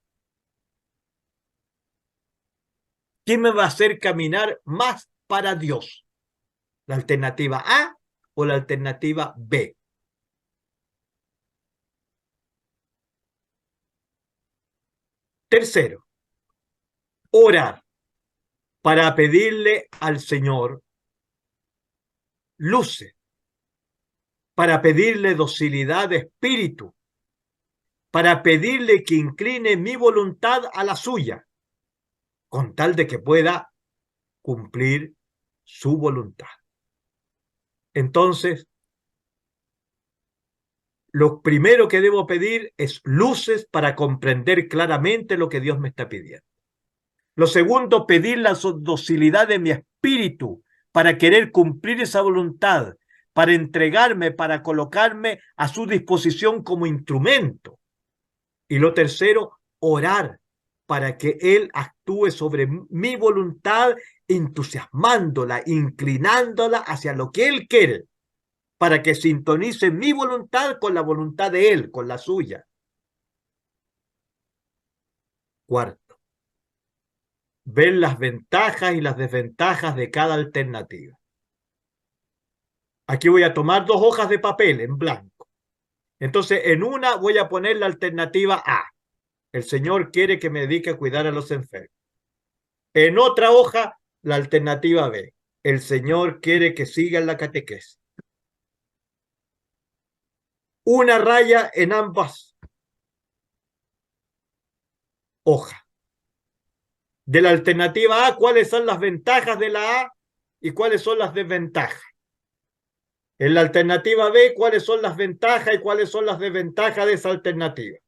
¿Qué me va a hacer caminar más para Dios? ¿La alternativa A o la alternativa B? Tercero, orar para pedirle al Señor luces, para pedirle docilidad de espíritu, para pedirle que incline mi voluntad a la suya, con tal de que pueda cumplir su voluntad. Entonces, lo primero que debo pedir es luces para comprender claramente lo que Dios me está pidiendo. Lo segundo, pedir la docilidad de mi espíritu para querer cumplir esa voluntad, para entregarme, para colocarme a su disposición como instrumento. Y lo tercero, orar para que Él actúe sobre mi voluntad, entusiasmándola, inclinándola hacia lo que Él quiere, para que sintonice mi voluntad con la voluntad de Él, con la suya. Cuarto, ver las ventajas y las desventajas de cada alternativa. Aquí voy a tomar 2 hojas de papel en blanco. Entonces, en una voy a poner la alternativa A. El Señor quiere que me dedique a cuidar a los enfermos. En otra hoja, la alternativa B. El Señor quiere que siga en la catequesis. Una raya en ambas hojas. De la alternativa A, ¿cuáles son las ventajas de la A y cuáles son las desventajas? En la alternativa B, ¿cuáles son las ventajas y cuáles son las desventajas de esa alternativa?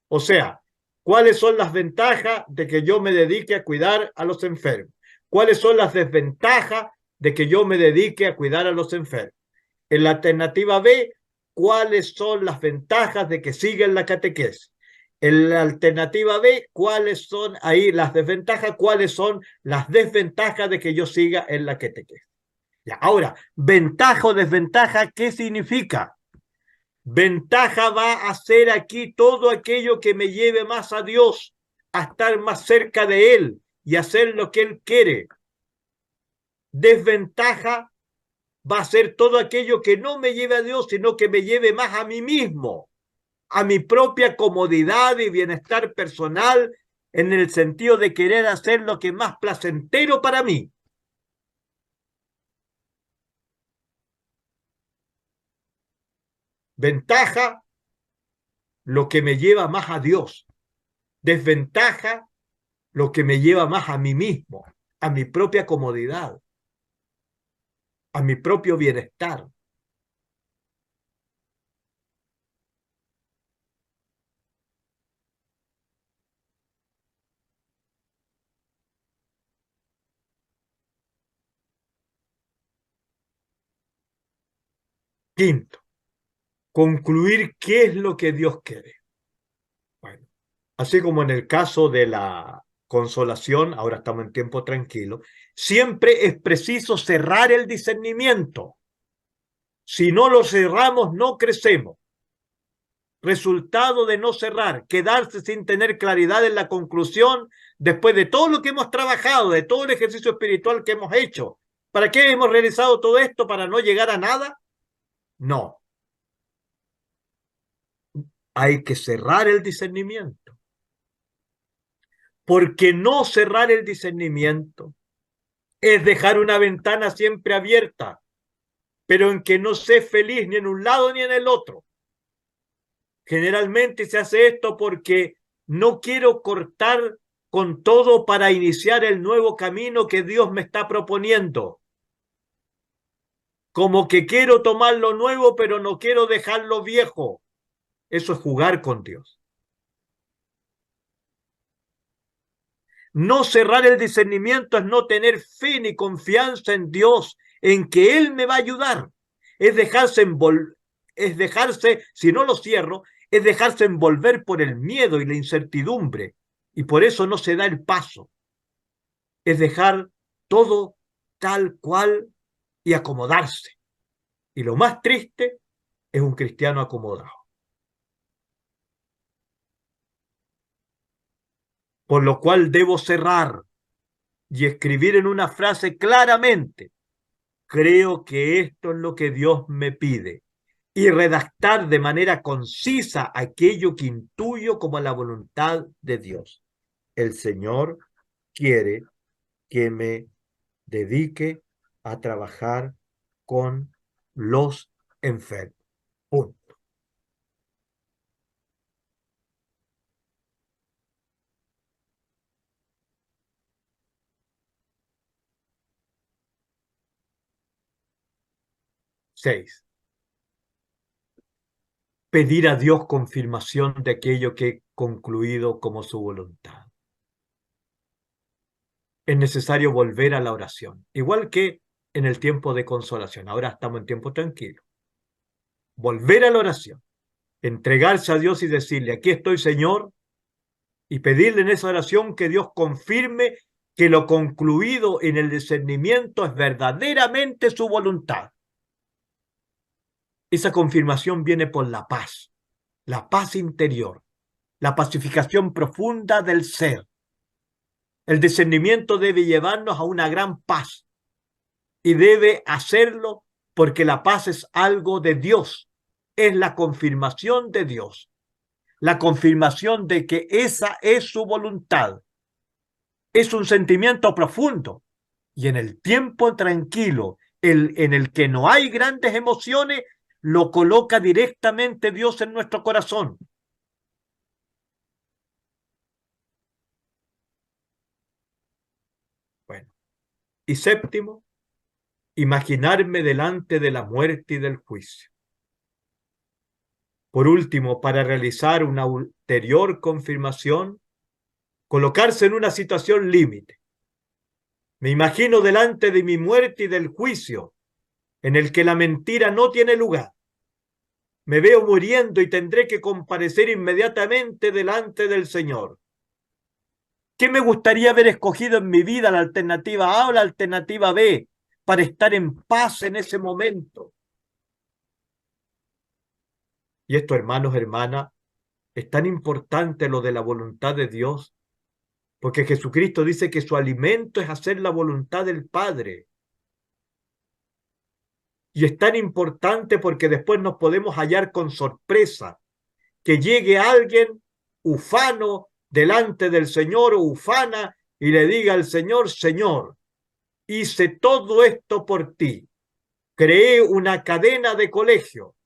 O sea, ¿cuáles son las ventajas de que yo me dedique a cuidar a los enfermos? ¿Cuáles son las desventajas de que yo me dedique a cuidar a los enfermos? En la alternativa B, ¿cuáles son las ventajas de que siga en la catequesis? En la alternativa B, ¿cuáles son ahí las desventajas? ¿Cuáles son las desventajas de que yo siga en la catequesis? Ya, ahora, ventaja o desventaja, ¿qué significa? Ventaja va a ser aquí todo aquello que me lleve más a Dios, a estar más cerca de Él y hacer lo que Él quiere. Desventaja va a ser todo aquello que no me lleve a Dios, sino que me lleve más a mí mismo, a mi propia comodidad y bienestar personal, en el sentido de querer hacer lo que es más placentero para mí. Ventaja, lo que me lleva más a Dios. Desventaja, lo que me lleva más a mí mismo, a mi propia comodidad, a mi propio bienestar. Quinto, concluir qué es lo que Dios quiere. Bueno, así como en el caso de la consolación, ahora estamos en tiempo tranquilo, siempre es preciso cerrar el discernimiento. Si no lo cerramos, no crecemos. Resultado de no cerrar, quedarse sin tener claridad en la conclusión, después de todo lo que hemos trabajado, de todo el ejercicio espiritual que hemos hecho. ¿Para qué hemos realizado todo esto? ¿Para no llegar a nada? No. Hay que cerrar el discernimiento. Porque no cerrar el discernimiento es dejar una ventana siempre abierta, pero en que no sé feliz ni en un lado ni en el otro. Generalmente se hace esto porque no quiero cortar con todo para iniciar el nuevo camino que Dios me está proponiendo. Como que quiero tomar lo nuevo, pero no quiero dejar lo viejo. Eso es jugar con Dios. No cerrar el discernimiento es no tener fe ni confianza en Dios, en que Él me va a ayudar. Es dejarse, si no lo cierro, es dejarse envolver por el miedo y la incertidumbre. Y por eso no se da el paso. Es dejar todo tal cual y acomodarse. Y lo más triste es un cristiano acomodado. Por lo cual debo cerrar y escribir en una frase claramente: creo que esto es lo que Dios me pide. Y redactar de manera concisa aquello que intuyo como la voluntad de Dios. El Señor quiere que me dedique a trabajar con los enfermos. Punto. 6. Pedir a Dios confirmación de aquello que he concluido como su voluntad. es necesario volver a la oración, igual que en el tiempo de consolación. Ahora estamos en tiempo tranquilo. Volver a la oración, entregarse a Dios y decirle, aquí estoy, Señor, y pedirle en esa oración que Dios confirme que lo concluido en el discernimiento es verdaderamente su voluntad. Esa confirmación viene por la paz interior, la pacificación profunda del ser. El discernimiento debe llevarnos a una gran paz y debe hacerlo porque la paz es algo de Dios, es la confirmación de Dios, la confirmación de que esa es su voluntad. Es un sentimiento profundo y en el tiempo tranquilo, en el que no hay grandes emociones, lo coloca directamente Dios en nuestro corazón. Bueno, y séptimo, imaginarme delante de la muerte y del juicio. Por último, para realizar una ulterior confirmación, colocarse en una situación límite. Me imagino delante de mi muerte y del juicio, en el que la mentira no tiene lugar. Me veo muriendo y tendré que comparecer inmediatamente delante del Señor. ¿Qué me gustaría haber escogido en mi vida, la alternativa A o la alternativa B, para estar en paz en ese momento? Y esto, hermanos, hermanas, es tan importante lo de la voluntad de Dios, porque Jesucristo dice que su alimento es hacer la voluntad del Padre. Y es tan importante porque después nos podemos hallar con sorpresa que llegue alguien ufano delante del Señor o ufana y le diga al Señor, Señor, hice todo esto por ti. Creé una cadena de colegio,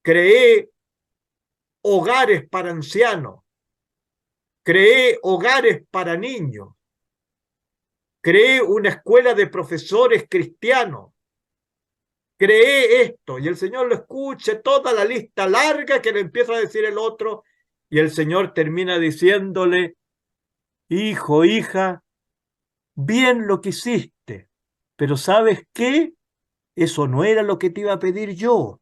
creé hogares para ancianos, creé hogares para niños, creé una escuela de profesores cristianos, creé esto, y el Señor lo escuche, toda la lista larga que le empieza a decir el otro, y el Señor termina diciéndole, hijo, hija, bien lo que hiciste, pero ¿sabes qué? Eso no era lo que te iba a pedir yo.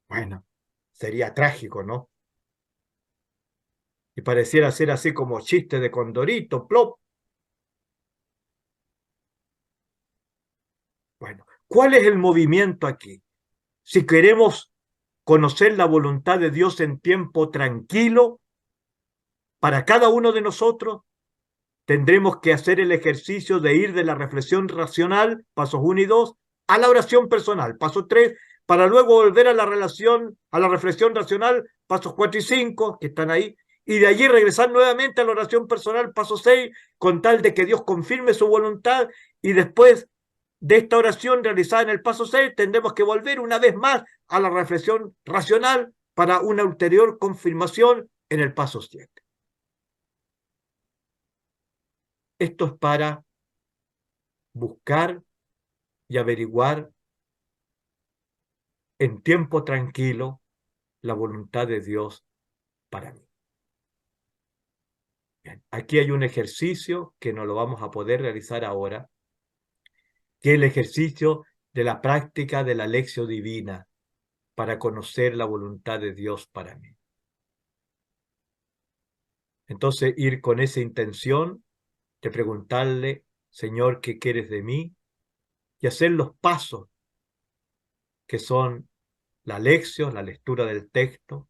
Bueno, sería trágico, ¿no? Y pareciera ser así como chiste de Condorito, plop. Bueno, ¿cuál es el movimiento aquí? Si queremos conocer la voluntad de Dios en tiempo tranquilo, para cada uno de nosotros, tendremos que hacer el ejercicio de ir de la reflexión racional, pasos 1 y 2, a la oración personal, paso 3, para luego volver a la relación, a la reflexión racional, pasos 4 y 5, que están ahí, y de allí regresar nuevamente a la oración personal, paso 6, con tal de que Dios confirme su voluntad, y después de esta oración realizada en el paso 6, tendremos que volver una vez más a la reflexión racional para una ulterior confirmación en el paso 7. Esto es para buscar y averiguar en tiempo tranquilo la voluntad de Dios para mí. Bien, aquí hay un ejercicio que no lo vamos a poder realizar ahora, que es el ejercicio de la práctica de la lección divina para conocer la voluntad de Dios para mí. Entonces, ir con esa intención de preguntarle, Señor, ¿qué quieres de mí? Y hacer los pasos que son la lección, la lectura del texto,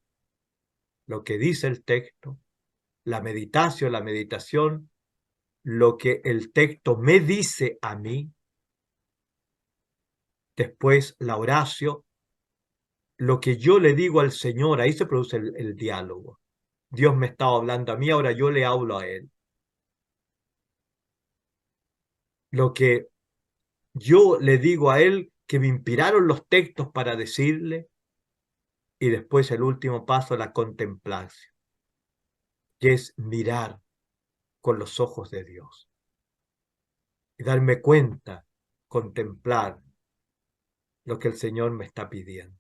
lo que dice el texto, la meditación, lo que el texto me dice a mí, después la oración, lo que yo le digo al Señor, ahí se produce el diálogo. Dios me estaba hablando a mí, ahora yo le hablo a Él. Lo que yo le digo a Él, que me inspiraron los textos para decirle, y después el último paso, la contemplación, que es mirar con los ojos de Dios y darme cuenta, contemplar lo que el Señor me está pidiendo.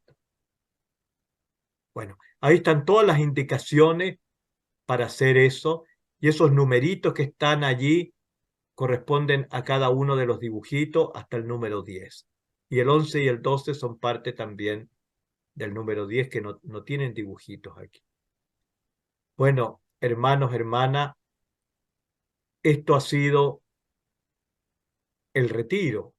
Bueno, ahí están todas las indicaciones para hacer eso Y esos numeritos que están allí corresponden a cada uno de los dibujitos hasta el número 10. Y el 11 y el 12 son parte también del número 10 que no tienen dibujitos aquí. Bueno, hermanos, hermanas, esto ha sido el retiro.